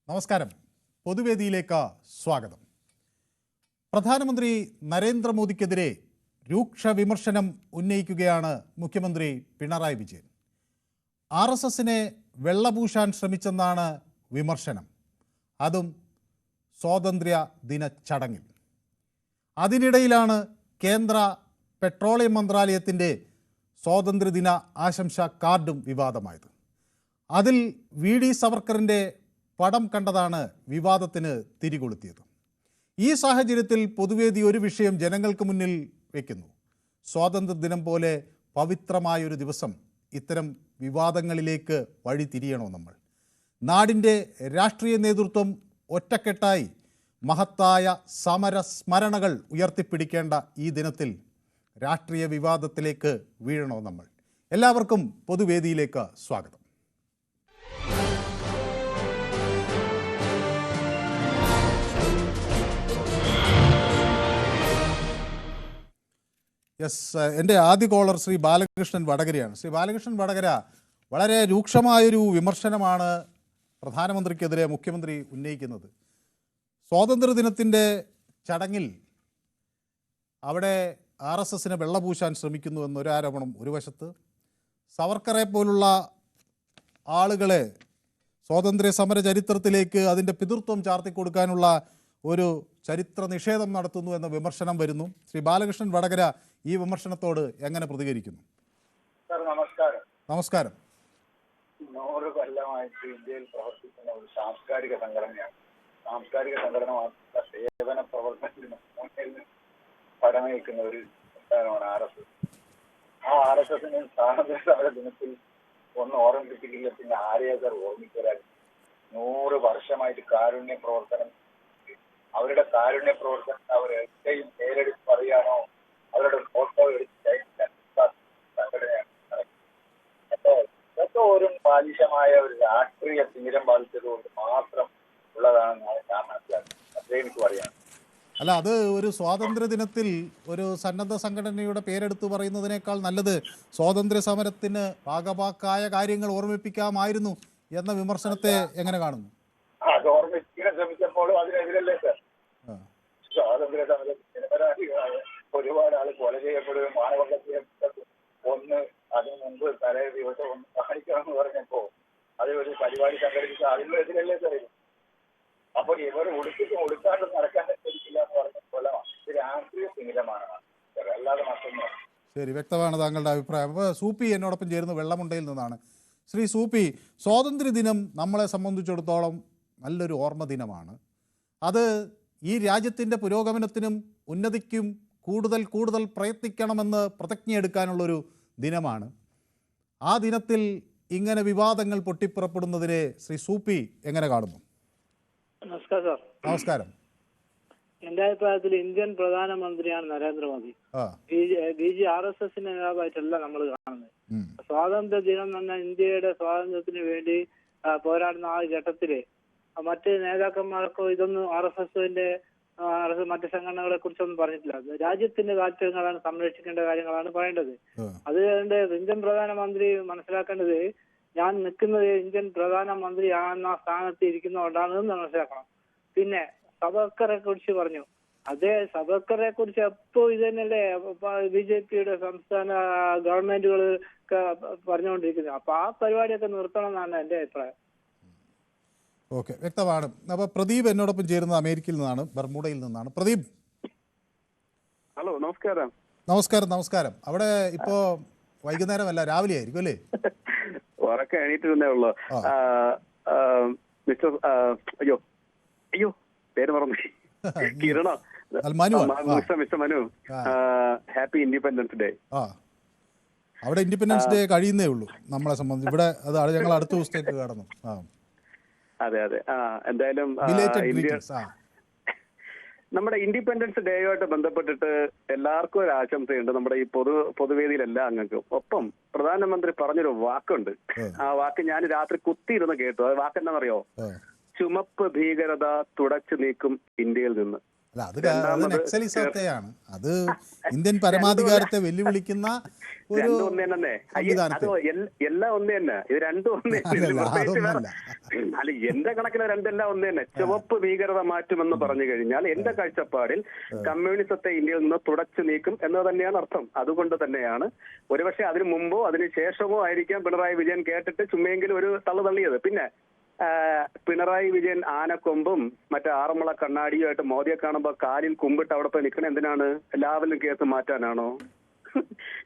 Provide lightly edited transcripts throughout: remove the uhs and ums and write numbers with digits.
നമസ്കാരം. പൊതുവേദിയിലേക്ക് സ്വാഗതം. പ്രധാനമന്ത്രി നരേന്ദ്രമോദിക്കെതിരെ രൂക്ഷ വിമർശനം ഉന്നയിക്കുകയാണ് മുഖ്യമന്ത്രി പിണറായി വിജയൻ. RSSനെ വെള്ളപൂശാൻ ശ്രമിച്ചെന്നാണ് വിമർശനം, അതും സ്വാതന്ത്ര്യ ദിന ചടങ്ങിൽ. അതിനിടയിലാണ് കേന്ദ്ര പെട്രോളിയം മന്ത്രാലയത്തിൻ്റെ സ്വാതന്ത്ര്യദിന ആശംസാ കാർഡും വിവാദമായത്. അതിൽ VD സവർക്കറിൻ്റെ പടം കണ്ടതാണ് വിവാദത്തിന് തിരികൊളുത്തിയത്. ഈ സാഹചര്യത്തിൽ പൊതുവേദി ഒരു വിഷയം ജനങ്ങൾക്ക് മുന്നിൽ വയ്ക്കുന്നു. സ്വാതന്ത്ര്യദിനം പോലെ പവിത്രമായൊരു ദിവസം ഇത്തരം വിവാദങ്ങളിലേക്ക് വഴി തിരിയണോ നമ്മൾ? നാടിൻ്റെ രാഷ്ട്രീയ നേതൃത്വം ഒറ്റക്കെട്ടായി മഹത്തായ സമര സ്മരണകൾ ഉയർത്തിപ്പിടിക്കേണ്ട ഈ ദിനത്തിൽ രാഷ്ട്രീയ വിവാദത്തിലേക്ക് വീഴണോ നമ്മൾ? എല്ലാവർക്കും പൊതുവേദിയിലേക്ക് സ്വാഗതം. എൻ്റെ ആദ്യ കോളർ ശ്രീ ബാലകൃഷ്ണൻ വടകരയാണ്. ശ്രീ ബാലകൃഷ്ണൻ വടകര, വളരെ രൂക്ഷമായൊരു വിമർശനമാണ് പ്രധാനമന്ത്രിക്കെതിരെ മുഖ്യമന്ത്രി ഉന്നയിക്കുന്നത്. സ്വാതന്ത്ര്യദിനത്തിൻ്റെ ചടങ്ങിൽ അവിടെ RSSനെ വെള്ളപൂശാൻ ശ്രമിക്കുന്നു എന്നൊരു ആരോപണം ഒരു വശത്ത്, സവർക്കറെ പോലുള്ള ആളുകളെ സ്വാതന്ത്ര്യ സമര ചരിത്രത്തിലേക്ക് അതിൻ്റെ പിതൃത്വം ചാർത്തിക്കൊടുക്കാനുള്ള ഒരു ചരിത്ര നിഷേധം നടത്തുന്നു എന്ന വിമർശനം വരുന്നു. ശ്രീ ബാലകൃഷ്ണൻ വടകര ഈ വിമർശനത്തോട് എങ്ങനെ പ്രതികരിക്കുന്നു? നമസ്കാരം. നമസ്കാരം. 100 കൊല്ലമായിട്ട് ഇന്ത്യയിൽ പ്രവർത്തിക്കുന്ന ഒരു സാംസ്കാരിക സംഘടനയാണ്. സാംസ്കാരിക സംഘടന മാത്രമല്ല, സേവന പ്രവർത്തനത്തിന് മുന്നിൽ പടനയിക്കുന്ന ഒരു സംസ്ഥാനമാണ് RSS. ആ RSSന് സ്വാതന്ത്ര്യ സമര ദിനത്തിൽ ഒന്ന് ഓർമ്മിപ്പിക്കില്ല, പിന്നെ ആരെയൊക്കെ ഓർമ്മിക്കരാൻ. 100 വർഷമായിട്ട് കാരുണ്യ പ്രവർത്തനം, അവരുടെ കാരുണ്യ പ്രവർത്തനം അവർ എവിടെയും പേരെടുത്ത് പറയാനോ അവരുടെ ഫോട്ടോ എടുത്ത് സംഘടനയാണ്. അപ്പോൾ ഇതൊക്കെ ഒരു ബാലിശമായ ഒരു രാഷ്ട്രീയ തീരം ബാധിച്ചത് കൊണ്ട് മാത്രം ഉള്ളതാണെന്നാണ് ഞാൻ മനസ്സിലാക്കുന്നത്. അതേ എനിക്ക് പറയാം. അല്ല, അത് ഒരു സ്വാതന്ത്ര്യ ദിനത്തിൽ ഒരു സന്നദ്ധ സംഘടനയുടെ പേരെടുത്ത് പറയുന്നതിനേക്കാൾ നല്ലത് സ്വാതന്ത്ര്യ സമരത്തിന് ഭാഗഭാക്കായ കാര്യങ്ങൾ ഓർമ്മിപ്പിക്കാമായിരുന്നു എന്ന വിമർശനത്തെ എങ്ങനെ കാണുന്നു? അത് ഓർമ്മിപ്പിക്കാൻ ശ്രമിച്ചപ്പോഴും അതിനെതിരല്ലേ സർ? സ്വാതന്ത്ര്യ സമരത്തിന് നിരപരാധികളായ ഒരുപാട് ആൾ കൊല ചെയ്യപ്പെടുകയും മാനവകത്തെ ഒന്ന് അതിന് മുമ്പ് തലേ ദിവസം ഒന്ന് കാണിക്കണമെന്ന് പറഞ്ഞപ്പോ അത് ഒരു പരിപാടി സംഘടിപ്പിച്ച അതിനെതിരല്ലേ സർ? അപ്പൊ ഇവർ ഉടുക്കാണ്ട് നടക്കാൻ അനുസരിക്കില്ല എന്ന് പറഞ്ഞ കൊല്ലമാണ്. ഇത് രാഷ്ട്രീയ തീരമാണ്, അല്ലാതെ മറ്റൊന്നും. ശരി, വ്യക്തമാണ് താങ്കളുടെ അഭിപ്രായം. അപ്പോൾ സൂപ്പി എന്നോടൊപ്പം ചേരുന്ന വെള്ളമുണ്ടയിൽ നിന്നാണ്. ശ്രീ സൂപ്പി, സ്വാതന്ത്ര്യദിനം നമ്മളെ സംബന്ധിച്ചിടത്തോളം നല്ലൊരു ഓർമ്മ ദിനമാണ്. അത് ഈ രാജ്യത്തിൻ്റെ പുരോഗമനത്തിനും ഉന്നതിക്കും കൂടുതൽ പ്രയത്നിക്കണമെന്ന് പ്രതിജ്ഞയെടുക്കാനുള്ളൊരു ദിനമാണ്. ആ ദിനത്തിൽ ഇങ്ങനെ വിവാദങ്ങൾ പൊട്ടിപ്പുറപ്പെടുന്നതിനെ ശ്രീ സൂപ്പി എങ്ങനെ കാണുന്നു? നമസ്കാരം സാർ. നമസ്കാരം. എന്റെ അഭിപ്രായത്തിൽ ഇന്ത്യൻ പ്രധാനമന്ത്രിയാണ് നരേന്ദ്രമോദി. BJ RSSന്റെ നേതാവായിട്ടല്ല നമ്മൾ കാണുന്നത്. സ്വാതന്ത്ര്യ ദിനം എന്ന ഇന്ത്യയുടെ സ്വാതന്ത്ര്യത്തിന് വേണ്ടി പോരാടുന്ന ആ ഘട്ടത്തില് മറ്റ് നേതാക്കന്മാർക്കോ ഇതൊന്നും RSSന്റെ മറ്റ് സംഘടനകളെ കുറിച്ചൊന്നും പറഞ്ഞിട്ടില്ല. രാജ്യത്തിന്റെ താല്പര്യങ്ങളാണ്, സംരക്ഷിക്കേണ്ട കാര്യങ്ങളാണ് പറയേണ്ടത്. അതുകൊണ്ട് ഇന്ത്യൻ പ്രധാനമന്ത്രി മനസ്സിലാക്കേണ്ടത് ഞാൻ നിൽക്കുന്നത് ഇന്ത്യൻ പ്രധാനമന്ത്രി ആ സ്ഥാനത്ത് ഇരിക്കുന്നതുകൊണ്ടാണ് മനസ്സിലാക്കണം. പിന്നെ സവർക്കറെ കുറിച്ച് പറഞ്ഞു. അതേ സവർക്കറെ കുറിച്ച് എപ്പോ ഇത് തന്നെയല്ലേ BJPയുടെ സംസ്ഥാന ഗവൺമെന്റുകൾ പറഞ്ഞുകൊണ്ടിരിക്കുന്നത്. അപ്പൊ ആ പരിപാടിയൊക്കെ നിർത്തണം എന്നാണ് എന്റെ അഭിപ്രായം. ഓക്കെ, വ്യക്തമാണ്. അപ്പോൾ പ്രദീപ് എന്നോടൊപ്പം ചേരുന്നത് അമേരിക്കയിൽ നിന്നാണ്, ബർമുഡയിൽ നിന്നാണ്. പ്രദീപ്, ഹലോ. നമസ്കാരം. നമസ്കാരം. നമസ്കാരം. അവിടെ ഇപ്പോ വൈകുന്നേരമല്ല, രാവിലെ ആയിരിക്കും അല്ലേ? ഉറക്കെ എണീറ്റിരുന്നേ ഉള്ളൂ. മിസ്റ്റർ അയ്യോ പേര് മറന്നു, കിരണോ? Mister Manu, happy independence day. അവിടെ ഇൻഡിപെൻഡൻസ് ഡേ കഴിയുന്നേ ഉള്ളൂ നമ്മളെ സംബന്ധിച്ച്. ഇവിടെ അത് ഞങ്ങൾ അടുത്ത ദിവസത്തേക്ക് കടന്നു. അതെ. എന്തായാലും നമ്മുടെ ഇൻഡിപെൻഡൻസ് ഡേയുമായിട്ട് ബന്ധപ്പെട്ടിട്ട് എല്ലാവർക്കും ഒരു ആശംസയുണ്ട്, നമ്മുടെ ഈ പൊതുവേദിയിൽ എല്ലാ അംഗങ്ങൾക്കും. ഒപ്പം പ്രധാനമന്ത്രി പറഞ്ഞൊരു വാക്കുണ്ട്. ആ വാക്ക് ഞാൻ രാത്രി കുത്തിയിരുന്ന് കേട്ടു. ആ വാക്ക് എന്താണെന്നറിയോ? ചുമപ്പ് ഭീകരത തുടച്ചു നീക്കും ഇന്ത്യയിൽ നിന്ന്. അല്ല അത് നക്സലിസത്തെയാണ്. അത് ഇന്ത്യൻ പരമാധികാരത്തെ വെല്ലുവിളിക്കുന്ന ഒരു രണ്ടും ഒന്ന് തന്നെ. അത് എല്ലാം ഒന്ന് തന്നെ. ഇത് രണ്ടും ഒന്ന് അല്ല, എന്റെ കണക്കിന് രണ്ടെല്ലാം ഒന്ന് തന്നെ. ചുവപ്പ് ഭീകരത മാറ്റുമെന്ന് പറഞ്ഞു കഴിഞ്ഞാൽ എന്റെ കാഴ്ചപ്പാടിൽ കമ്മ്യൂണിസത്തെ ഇന്ത്യയിൽ നിന്ന് തുടച്ചു നീക്കും എന്ന് തന്നെയാണ് അർത്ഥം. അതുകൊണ്ട് തന്നെയാണ് ഒരുപക്ഷെ അതിനു മുമ്പോ അതിന് ശേഷമോ ആയിരിക്കാം പിണറായി വിജയൻ കേട്ടിട്ട് ചുമ്മെങ്കിലും ഒരു തള്ളിയത്. പിന്നെ പിണറായി വിജയൻ ആനക്കൊമ്പും മറ്റേ ആറന്മുള കണ്ണാടിയുമായിട്ട് മോദിയെ കാണുമ്പോ കാലിൽ കുമ്പിട്ട് അവിടെ പോയി നിൽക്കണ എന്തിനാണ്? എല്ലാവരും കേസ് മാറ്റാനാണോ?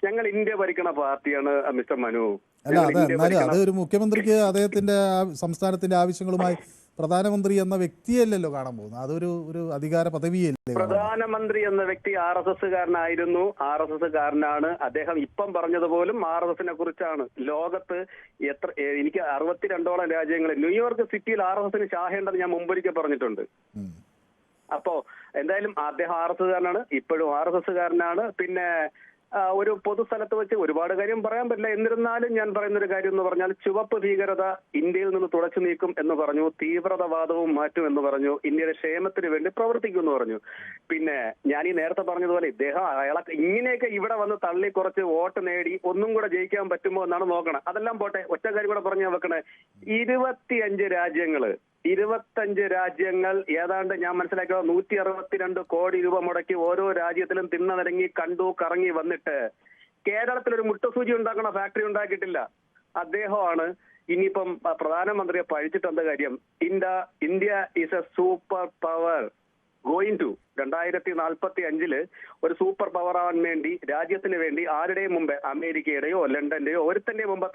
ഞങ്ങൾ ഇന്ത്യ ഭരിക്കണ പാർട്ടിയാണ് മിസ്റ്റർ മനു. അല്ല അത് ഒരു മുഖ്യമന്ത്രിക്ക് അദ്ദേഹത്തിന്റെ സംസ്ഥാനത്തിന്റെ ആവശ്യങ്ങളുമായി പ്രധാനമന്ത്രി എന്ന വ്യക്തിയല്ലല്ലോ കാണാൻ പോകുന്നത്. അതൊരു അധികാര പദവിയല്ലേ. പ്രധാനമന്ത്രി എന്ന വ്യക്തി RSS കാരനായിരുന്നു, RSS കാരനാണ്. അദ്ദേഹം ഇപ്പം പറഞ്ഞതുപോലും RSSനെ കുറിച്ചാണ്. ലോകത്ത് എനിക്ക് 62ഓളം രാജ്യങ്ങളിൽ ന്യൂയോർക്ക് സിറ്റിയിൽ RSSന് ശാഖയുണ്ടെന്ന് ഞാൻ മുമ്പൊരിക്കൽ പറഞ്ഞിട്ടുണ്ട്. അപ്പോ എന്തായാലും അദ്ദേഹം RSS കാരനാണ്, ഇപ്പോഴും RSS കാരനാണ്. പിന്നെ ഒരു പൊതുസ്ഥലത്ത് വെച്ച് ഒരുപാട് കാര്യം പറയാൻ പറ്റില്ല. എന്നിരുന്നാലും ഞാൻ പറയുന്ന ഒരു കാര്യം എന്ന് പറഞ്ഞാൽ ചുവപ്പ് ഭീകരത ഇന്ത്യയിൽ നിന്ന് തുടച്ചു നീക്കും എന്ന് പറഞ്ഞു, തീവ്രതവാദവും മാറ്റും എന്ന് പറഞ്ഞു, ഇന്ത്യയുടെ ക്ഷേമത്തിന് വേണ്ടി പ്രവർത്തിക്കും എന്ന് പറഞ്ഞു. പിന്നെ ഞാൻ ഈ നേരത്തെ പറഞ്ഞതുപോലെ അയാളെ ഇങ്ങനെയൊക്കെ ഇവിടെ വന്ന് തള്ളി കുറച്ച് വോട്ട് നേടി ഒന്നും കൂടെ ജയിക്കാൻ പറ്റുമോ എന്നാണ് നോക്കണം. അതെല്ലാം പോട്ടെ, ഒറ്റ കാര്യം കൂടെ പറഞ്ഞു വെക്കണേ. 25 രാജ്യങ്ങൾ ഏതാണ്ട് ഞാൻ മനസ്സിലാക്കിയത് 162 കോടി രൂപ മുടക്കി ഓരോ രാജ്യത്തിലും തിണ്ണനിറങ്ങി കണ്ടു കറങ്ങി വന്നിട്ട് കേരളത്തിലൊരു മുട്ടസൂചി ഉണ്ടാക്കണ ഫാക്ടറി ഉണ്ടാക്കിയിട്ടില്ല. അദ്ദേഹമാണ് ഇനിയിപ്പം പ്രധാനമന്ത്രിയെ പഴിച്ചിട്ട് എന്താ കാര്യം? India is a super power going to 2045 ഒരു സൂപ്പർ പവർ ആവാൻ വേണ്ടി രാജ്യത്തിന് വേണ്ടി ആരുടെയും മുമ്പ് അമേരിക്കയുടെയോ ലണ്ടന്റെയോ ഒരുത്തന്റെയും മുമ്പ്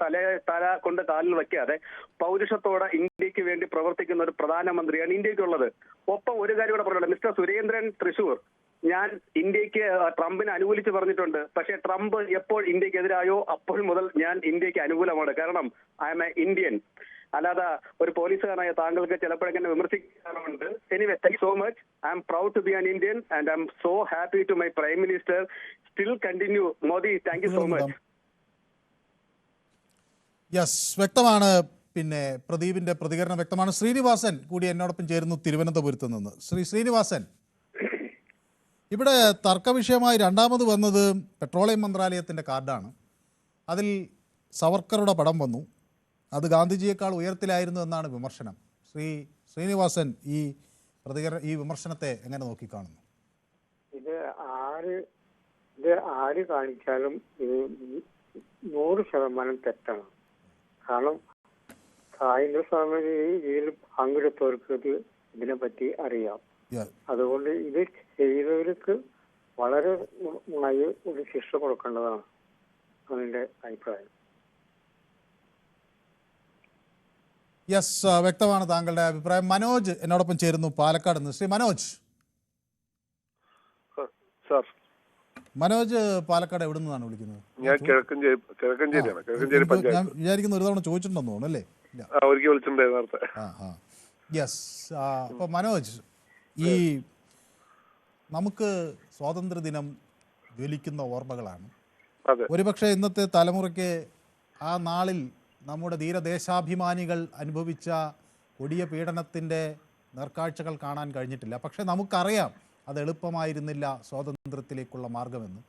തല കൊണ്ട് കാലിൽ വയ്ക്കാതെ പൗരുഷത്തോടെ ഇന്ത്യക്ക് വേണ്ടി പ്രവർത്തിക്കുന്ന ഒരു പ്രധാനമന്ത്രിയാണ് ഇന്ത്യക്കുള്ളത്. ഒപ്പം ഒരു കാര്യം കൂടെ പറയുന്നത്, മിസ്റ്റർ സുരേന്ദ്രൻ തൃശൂർ, ഞാൻ ഇന്ത്യക്ക് ട്രംപിനെ അനുകൂലിച്ച് പറഞ്ഞിട്ടുണ്ട്. പക്ഷേ ട്രംപ് എപ്പോൾ ഇന്ത്യക്കെതിരായോ അപ്പോൾ മുതൽ ഞാൻ ഇന്ത്യക്ക് അനുകൂലമാണ്. കാരണം ഐ ആം എ ഇന്ത്യൻ. അല്ലാതെ ഒരു പോലീസുകാരനായ താങ്കൾക്ക് ചിലപ്പോഴെങ്ങനെ വിമർശിക്കാറുണ്ട്. Anyway, thank you so much. I am proud to be an Indian and I am so happy to my prime minister still continue Modi. Thank you so much. Yes, വ്യക്തമാണ്. പിന്നെ പ്രദീപിന്റെ പ്രതികരണം വ്യക്തമാണ്. ശ്രീനിവാസൻ കൂടി എന്നോടൊപ്പം ചേരുന്നു തിരുവനന്തപുരത്ത് നിന്ന്. ശ്രീനിവാസൻ, ഇവിടെ തർക്കവിഷയമായി രണ്ടാമത് വന്നത് പെട്രോളിയം മന്ത്രാലയത്തിൻ്റെ കാർഡാണ്. അതിൽ സവർക്കറുടെ പടം വന്നു. അത് ഗാന്ധിജിയേക്കാൾ ഉയരത്തിലായിരുന്നു എന്നാണ് വിമർശനം. ശ്രീനിവാസൻ ഈ വിമർശനത്തെ എങ്ങനെ നോക്കിക്കാണുന്നു? ഇത് ആര് കാണിച്ചാലും ഇത് 100% തെറ്റാണ്. കാരണം സ്വാതന്ത്ര്യ ഇതിൽ പങ്കെടുത്തവർക്ക് ഇതിനെപ്പറ്റി അറിയാം. അതുകൊണ്ട് ഇത് ചെയ്തവർക്ക് വളരെ ഒരു ശിക്ഷ കൊടുക്കേണ്ടതാണ് അതിന്റെ അഭിപ്രായം. യെസ്, വ്യക്തമാണ് താങ്കളുടെ അഭിപ്രായം. മനോജ് എന്നോടൊപ്പം ചേരുന്നു പാലക്കാട് നിന്ന്. ശ്രീ മനോജ്. മനോജ് പാലക്കാട് എവിടെ നിന്നാണ് വിളിക്കുന്നത്? ഞാൻ വിചാരിക്കുന്ന ഒരു തവണ ചോദിച്ചിട്ടുണ്ടെന്ന് തോന്നുന്നു അല്ലേ? യെസ്. അപ്പൊ മനോജ്, ഈ നമുക്ക് സ്വാതന്ത്ര്യദിനം ജ്വലിക്കുന്ന ഓർമ്മകളാണ്. ഒരുപക്ഷെ ഇന്നത്തെ തലമുറയ്ക്ക് ആ നാളിൽ നമ്മുടെ ധീരദേശാഭിമാനികൾ അനുഭവിച്ച കൊടിയ പീഡനത്തിൻ്റെ നേർക്കാഴ്ചകൾ കാണാൻ കഴിഞ്ഞിട്ടില്ല. പക്ഷെ നമുക്കറിയാം അത് എളുപ്പമായിരുന്നില്ല സ്വാതന്ത്ര്യത്തിലേക്കുള്ള മാർഗമെന്ന്.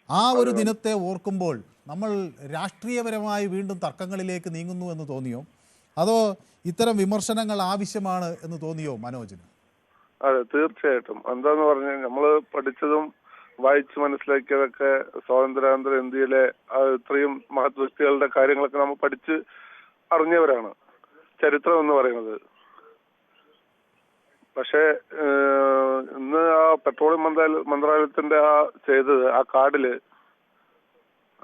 ആ ഒരു ദിനത്തെ ഓർക്കുമ്പോൾ നമ്മൾ രാഷ്ട്രീയപരമായി വീണ്ടും തർക്കങ്ങളിലേക്ക് നീങ്ങുന്നു എന്ന് തോന്നിയോ, അതോ ഇത്തരം വിമർശനങ്ങൾ ആവശ്യമാണ് എന്ന് തോന്നിയോ മനോജിന്? അതെ, തീർച്ചയായിട്ടും. എന്താന്ന് പറഞ്ഞാൽ നമ്മൾ പഠിച്ചതും വായിച്ച് മനസ്സിലാക്കിയതൊക്കെ സ്വാതന്ത്ര്യാനന്തര ഇന്ത്യയിലെ ഇത്രയും മഹത് വ്യക്തികളുടെ കാര്യങ്ങളൊക്കെ നമ്മൾ പഠിച്ച് അറിഞ്ഞവരാണ്, ചരിത്രം എന്ന് പറയുന്നത്. പക്ഷേ ഇന്ന് ആ പെട്രോളിയം മന്ത്രാലയത്തിന്റെ ചെയ്തത് ആ കാർഡില്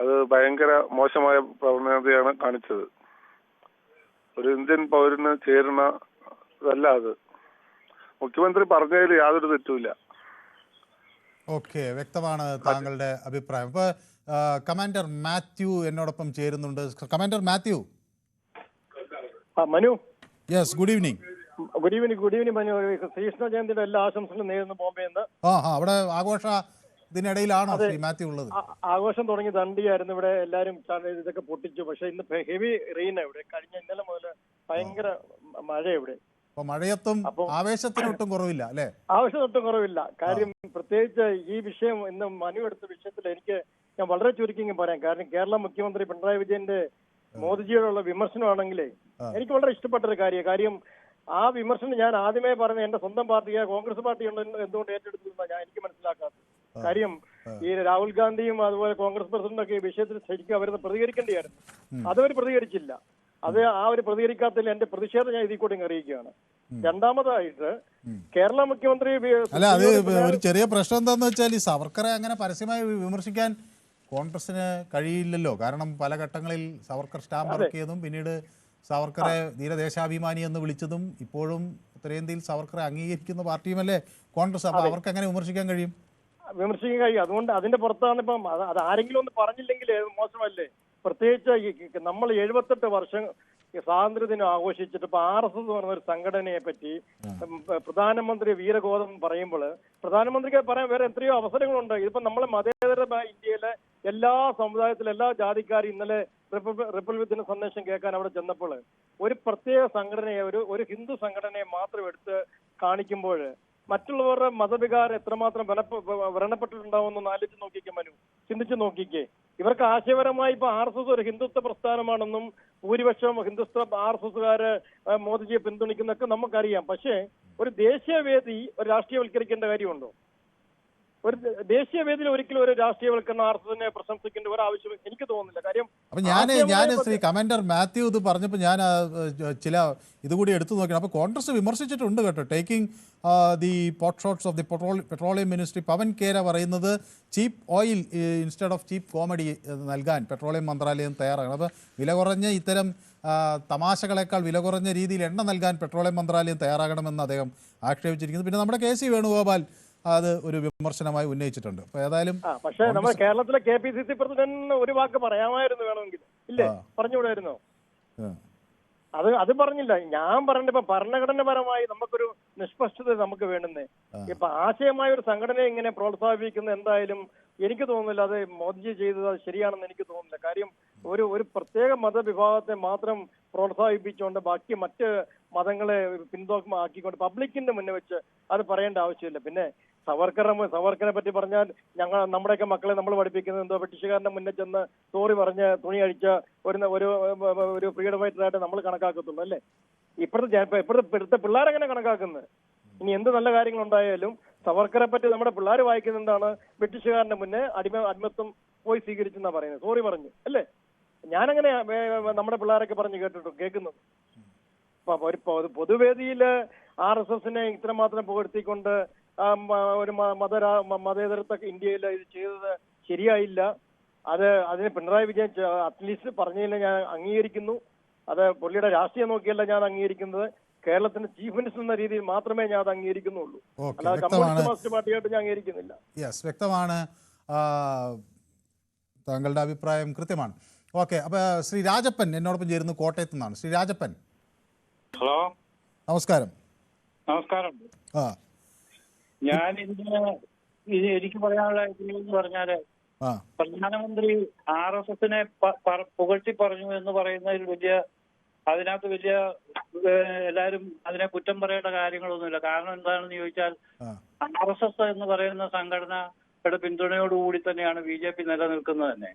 അത് ഭയങ്കര മോശമായ പ്രവണതയാണ് കാണിച്ചത്. ഒരു ഇന്ത്യൻ പൗരന് ചേരുന്നതല്ല അത്. മുഖ്യമന്ത്രി പറഞ്ഞതിൽ യാതൊരു തെറ്റുമില്ല. ഓക്കെ, വ്യക്തമാണ് താങ്കളുടെ അഭിപ്രായം. ഇപ്പോൾ കമാൻഡർ മാത്യു എന്നോടൊപ്പം ചേരുന്നുണ്ട്. Commander Mathew. Manu. Yes, good evening. Good evening Manu. ശ്രീകൃഷ്ണ ജയന്തിയുടെ എല്ലാ ആശംസകളും നേരുന്നു ബോംബെന്ന്. അവിടെ ആഘോഷ ഇതിനിടയിലാണോ ശ്രീ മാത്യു ഉള്ളത്? ആഘോഷം തുടങ്ങി ദണ്ഡിയായിരുന്നു. ഇവിടെ എല്ലാവരും ഇതൊക്കെ പൊട്ടിച്ചു. പക്ഷെ ഇന്ന് ഹെവി റെയിനാണ് ഇവിടെ. ഇന്നലെ മുതൽ ഭയങ്കര മഴ ഇവിടെ. അപ്പൊ മഴയത്തും ആവേശത്തിനൊട്ടും കുറവില്ല അല്ലേ? ആവശ്യമൊട്ടും കുറവില്ല. കാര്യം പ്രത്യേകിച്ച് ഈ വിഷയം ഇന്ന് മനു എടുത്ത വിഷയത്തിൽ ഞാൻ വളരെ ചുരുക്കി പറയാം. കാരണം കേരള മുഖ്യമന്ത്രി പിണറായി വിജയന്റെ മോദിജിയോടുള്ള വിമർശനമാണെങ്കിലേ എനിക്ക് വളരെ ഇഷ്ടപ്പെട്ട ഒരു കാര്യം ആ വിമർശനം ഞാൻ ആദ്യമേ പറഞ്ഞ എന്റെ സ്വന്തം പാർട്ടിയെ കോൺഗ്രസ് പാർട്ടി എന്തുകൊണ്ട് ഏറ്റെടുത്തിരുന്ന എനിക്ക് മനസ്സിലാക്കാത്തത്. കാര്യം ഈ രാഹുൽ ഗാന്ധിയും അതുപോലെ കോൺഗ്രസ് പ്രസിഡന്റൊക്കെ ഈ വിഷയത്തിൽ ശരിക്കും അവർ പ്രതികരിക്കേണ്ടിയായിരുന്നു. അതവർ പ്രതികരിച്ചില്ല. ആ ഒരു പ്രതികരിക്കാത്തതിൽ എന്റെ പ്രതിഷേധം ഞാൻ ഇതിൽ കൂടി അറിയിക്കുകയാണ്. രണ്ടാമതായിട്ട് കേരള മുഖ്യമന്ത്രി അല്ല, അത് ഒരു ചെറിയ പ്രശ്നം എന്താന്ന് വെച്ചാൽ ഈ സവർക്കറെ അങ്ങനെ പരസ്യമായി വിമർശിക്കാൻ കോൺഗ്രസിന് കഴിയില്ലല്ലോ. കാരണം പല ഘട്ടങ്ങളിൽ സവർക്കർ സ്റ്റാമ്പ് ഇറക്കിയതും പിന്നീട് സവർക്കറെ ധീരദേശാഭിമാനി എന്ന് വിളിച്ചതും ഇപ്പോഴും ഉത്തരേന്ത്യയിൽ സവർക്കറെ അംഗീകരിക്കുന്ന പാർട്ടിയുമല്ലേ കോൺഗ്രസ്. അപ്പൊ അവർക്ക് എങ്ങനെ വിമർശിക്കാൻ കഴിയും? അതുകൊണ്ട് അതിന്റെ പുറത്താണ് ഇപ്പം അത് ആരെങ്കിലും ഒന്ന് പറഞ്ഞില്ലെങ്കിൽ മോശമല്ലേ? പ്രത്യേകിച്ച് നമ്മൾ 78 വർഷം സ്വാതന്ത്ര്യദിനം ആഘോഷിച്ചിട്ട് ഇപ്പൊ RSS എന്ന് പറഞ്ഞ ഒരു സംഘടനയെ പറ്റി പ്രധാനമന്ത്രി വീരഗോതം പറയുമ്പോൾ പ്രധാനമന്ത്രിക്ക് പറയാൻ വേറെ എത്രയോ അവസരങ്ങളുണ്ട്. ഇതിപ്പോ നമ്മളെ മതേതര ഇന്ത്യയിലെ എല്ലാ സമുദായത്തിലെ എല്ലാ ജാതിക്കാരും ഇന്നലെ റിപ്പബ്ലിക് ദിന സന്ദേശം കേൾക്കാൻ അവിടെ ചെന്നപ്പോൾ ഒരു പ്രത്യേക സംഘടനയെ ഒരു ഹിന്ദു സംഘടനയെ മാത്രം എടുത്ത് കാണിക്കുമ്പോൾ മറ്റുള്ളവരുടെ മതവികാരം എത്രമാത്രം വ്രണപ്പെട്ടിട്ടുണ്ടാവുമെന്ന് ആലോചിച്ച് നോക്കിക്കേ മനു, ചിന്തിച്ചു നോക്കിക്കേ. ഇവർക്ക് ആശയപരമായി ഇപ്പൊ RSS ഒരു ഹിന്ദുത്വ പ്രസ്ഥാനമാണെന്നും ഭൂരിപക്ഷം ഹിന്ദുത്വ RSSകാര് മോദിജിയെ പിന്തുണയ്ക്കുന്നൊക്കെ നമുക്കറിയാം. പക്ഷേ ഒരു ദേശീയവേദി ഒരു രാഷ്ട്രീയവൽക്കരിക്കേണ്ട കാര്യമുണ്ടോ? ഒരു ദേശീയ വേദിയിൽ ഒരിക്കലും ഒരു രാഷ്ട്രീയവൽക്കരണം RSSനെ പ്രശംസിക്കേണ്ട ഒരു ആവശ്യം എനിക്ക് തോന്നുന്നില്ല. കാര്യം അപ്പൊ ഞാൻ ശ്രീ കമാൻഡർ മാത്യു ഇത് പറഞ്ഞപ്പോൾ ഞാൻ ചില ഇതുകൂടി എടുത്തു നോക്കണം. അപ്പോൾ കോൺഗ്രസ് വിമർശിച്ചിട്ടുണ്ട് കേട്ടോ. Taking the pot shots of the petroleum ministry. Pawan Khera പറയുന്നത് cheap oil instead of cheap comedy നൽകാൻ പെട്രോളിയം മന്ത്രാലയം തയ്യാറാണ്. അപ്പോൾ വില കുറഞ്ഞ ഇത്തരം തമാശകളെക്കാൾ വില കുറഞ്ഞ രീതിയിൽ എണ്ണ നൽകാൻ പെട്രോളിയം മന്ത്രാലയം തയ്യാറാകണമെന്ന് അദ്ദേഹം ആക്ഷേപിച്ചിരിക്കുന്നു. പിന്നെ നമ്മുടെ KC വേണുഗോപാൽ അത് ഒരു വിമർശനമായി ഉന്നയിച്ചിട്ടുണ്ട്. അപ്പൊ ഏതായാലും പക്ഷേ നമ്മുടെ കേരളത്തിലെ KPCC പ്രസിഡന്റിന് ഒരു വാക്ക് പറയാമായിരുന്നു, വേണമെങ്കിൽ ഇല്ലേ? പറഞ്ഞുകൂടായിരുന്നോ? അത് പറഞ്ഞില്ല. ഞാൻ പറഞ്ഞ ഇപ്പൊ ഭരണഘടനാപരമായി നമുക്കൊരു നിഷ്പക്ഷത നമുക്ക് വേണ്ടുന്നേ. ഇപ്പൊ ആശയമായ ഒരു സംഘടനയെ ഇങ്ങനെ പ്രോത്സാഹിപ്പിക്കുന്ന എന്തായാലും എനിക്ക് തോന്നുന്നില്ല അത് മോദിജി ചെയ്തത് അത് ശരിയാണെന്ന് എനിക്ക് തോന്നുന്നില്ല. കാര്യം ഒരു പ്രത്യേക മതവിഭാഗത്തെ മാത്രം പ്രോത്സാഹിപ്പിച്ചുകൊണ്ട് ബാക്കി മറ്റ് മതങ്ങളെ പിന്തോക്കമാക്കിക്കൊണ്ട് പബ്ലിക്കിന്റെ മുന്നേ വെച്ച് അത് പറയേണ്ട ആവശ്യമില്ല. പിന്നെ സവർക്കറെ പറ്റി പറഞ്ഞാൽ നമ്മുടെയൊക്കെ മക്കളെ നമ്മൾ പഠിപ്പിക്കുന്നത് എന്തോ ബ്രിട്ടീഷുകാരന്റെ മുന്നേ ചെന്ന് സോറി പറഞ്ഞ് തുണി അഴിച്ച ഒരു ഫ്രീഡം ഫൈറ്ററായിട്ട് നമ്മൾ കണക്കാക്കത്തുള്ളൂ അല്ലേ? ഇപ്പോഴത്തെ പിള്ളേരെങ്ങനെ കണക്കാക്കുന്നത്? ഇനി എന്ത് നല്ല കാര്യങ്ങൾ ഉണ്ടായാലും സവർക്കറെ പറ്റി നമ്മുടെ പിള്ളേർ വായിക്കുന്ന എന്താണ്? ബ്രിട്ടീഷുകാരന്റെ മുന്നേ അടിമത്വം പോയി സ്വീകരിച്ചെന്നാ പറയുന്നത്, സോറി പറഞ്ഞു അല്ലേ? ഞാനങ്ങനെ നമ്മുടെ പിള്ളേരൊക്കെ പറഞ്ഞ് കേൾക്കുന്നത്. അപ്പൊ ഒരു പൊതുവേദിയില് RSSനെ ഇത്രമാത്രം പുകഴ്ത്തിക്കൊണ്ട് ഒരു മതേതരത്വ ഇന്ത്യയിൽ ഇത് ചെയ്തത് ശരിയായില്ല. അതിന് പിണറായി വിജയൻ അറ്റ്ലീസ്റ്റ് പറഞ്ഞതിനെ ഞാൻ അംഗീകരിക്കുന്നു. അത് പുള്ളിയുടെ രാഷ്ട്രീയം നോക്കിയല്ല ഞാൻ അംഗീകരിക്കുന്നത്. കേരളത്തിന്റെ ചീഫ് മിനിസ്റ്റർ എന്ന രീതിയിൽ മാത്രമേ ഞാൻ അത് അംഗീകരിക്കുന്നുള്ളൂ. അല്ലാതെ കമ്മ്യൂണിസ്റ്റ് മാർക്സിസ്റ്റ് പാർട്ടിയായിട്ട് ഞാൻ അംഗീകരിക്കുന്നില്ല. വ്യക്തമാണ്, താങ്കളുടെ അഭിപ്രായം കൃത്യമാണ്. ഓക്കെ, അപ്പൊ ശ്രീ രാജപ്പൻ എന്നോടൊപ്പം ചേരുന്നു കോട്ടയത്ത് നിന്നാണ്. ശ്രീ രാജപ്പൻ, ഹലോ, നമസ്കാരം. നമസ്കാരം. ഞാൻ എനിക്ക് പറയാനുള്ള എന്ന് പറഞ്ഞാല് പ്രധാനമന്ത്രി RSSനെ പുകഴ്ത്തി പറഞ്ഞു എന്ന് പറയുന്നതിൽ അതിനകത്ത് വലിയ എല്ലാവരും അതിനെ കുറ്റം പറയേണ്ട കാര്യങ്ങളൊന്നുമില്ല. കാരണം എന്താണെന്ന് ചോദിച്ചാൽ RSS എന്ന് പറയുന്ന സംഘടനയുടെ പിന്തുണയോടുകൂടി തന്നെയാണ് BJP നിലനിൽക്കുന്നത് തന്നെ.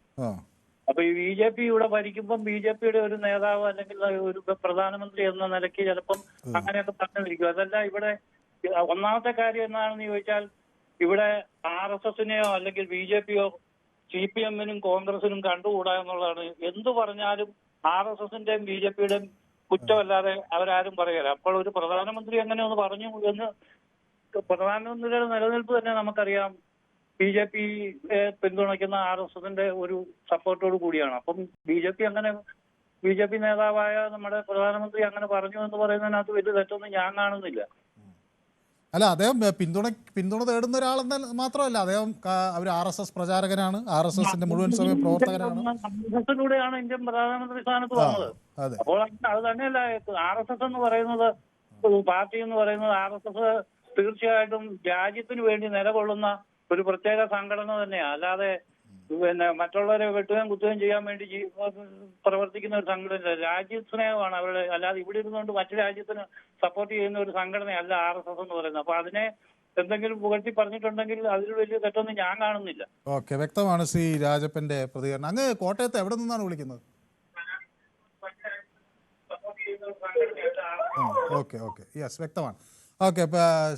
അപ്പൊ ഈ BJP ഇവിടെ ഭരിക്കുമ്പം BJPയുടെ ഒരു നേതാവ് അല്ലെങ്കിൽ ഒരു പ്രധാനമന്ത്രി എന്ന നിലയ്ക്ക് ചിലപ്പം അങ്ങനെയൊക്കെ പറഞ്ഞിരിക്കും. അതല്ല, ഇവിടെ ഒന്നാമത്തെ കാര്യം എന്താണെന്ന് ചോദിച്ചാൽ ഇവിടെ RSSനെയോ അല്ലെങ്കിൽ BJPയോ CPMനും കോൺഗ്രസിനും കണ്ടുകൂടാ എന്നുള്ളതാണ്. എന്തു പറഞ്ഞാലും RSSന്റെയും BJPയുടെയും കുറ്റമല്ലാതെ അവരാരും പറയല. അപ്പോൾ ഒരു പ്രധാനമന്ത്രി അങ്ങനെ ഒന്ന് പറഞ്ഞു എന്ന് പ്രധാനമന്ത്രിയുടെ നിലനിൽപ്പ് തന്നെ നമുക്കറിയാം BJPയെ പിന്തുണയ്ക്കുന്ന RSSന്റെ ഒരു സപ്പോർട്ടോട് കൂടിയാണ്. അപ്പം BJP നേതാവായ നമ്മുടെ പ്രധാനമന്ത്രി അങ്ങനെ പറഞ്ഞു എന്ന് പറയുന്നതിനകത്ത് വലിയ തെറ്റൊന്നും ഞാൻ കാണുന്നില്ല. അല്ല, അദ്ദേഹം പിന്തുണ തേടുന്ന ഒരാളെന്നാൽ മാത്രമല്ല, അദ്ദേഹം ഒരു RSS പ്രചാരകനാണ്, RSSന്റെ മുഴുവൻ സമയ പ്രവർത്തകനാണ്. RSSലൂടെയാണ് ഇന്ത്യൻ പ്രധാനമന്ത്രി സ്ഥാനത്ത് വന്നത്. അപ്പോൾ അത് തന്നെയല്ല RSS എന്ന് പറയുന്നത്, പാർട്ടി എന്ന് പറയുന്നത് RSS തീർച്ചയായിട്ടും രാജ്യത്തിന് വേണ്ടി നിലകൊള്ളുന്ന ഒരു പ്രത്യേക സംഘടന തന്നെയാണ്. അല്ലാതെ പിന്നെ മറ്റുള്ളവരെ വെട്ടുകയും കുത്തുകയും ചെയ്യാൻ വേണ്ടി പ്രവർത്തിക്കുന്ന ഒരു സംഘടന. രാജ്യസ്നേഹമാണ് അവരുടെ, അല്ലാതെ ഇവിടെ ഇരുന്നുകൊണ്ട് മറ്റു രാജ്യത്തിന് സപ്പോർട്ട് ചെയ്യുന്ന ഒരു സംഘടനയല്ല RSS എന്ന് പറയുന്നത്. അപ്പൊ അതിനെ എന്തെങ്കിലും പുകഴ്ത്തി പറഞ്ഞിട്ടുണ്ടെങ്കിൽ അതിൽ വലിയ തെറ്റൊന്നും ഞാൻ കാണുന്നില്ല. ഓക്കെ, വ്യക്തമാണ് ശ്രീ രാജപ്പന്റെ പ്രതികരണം. അങ്ങ് കോട്ടയത്ത് എവിടെ നിന്നാണ് വിളിക്കുന്നത്? ഓക്കെ ഓക്കെ, യെസ്, വ്യക്തമാണ്. ഓക്കെ,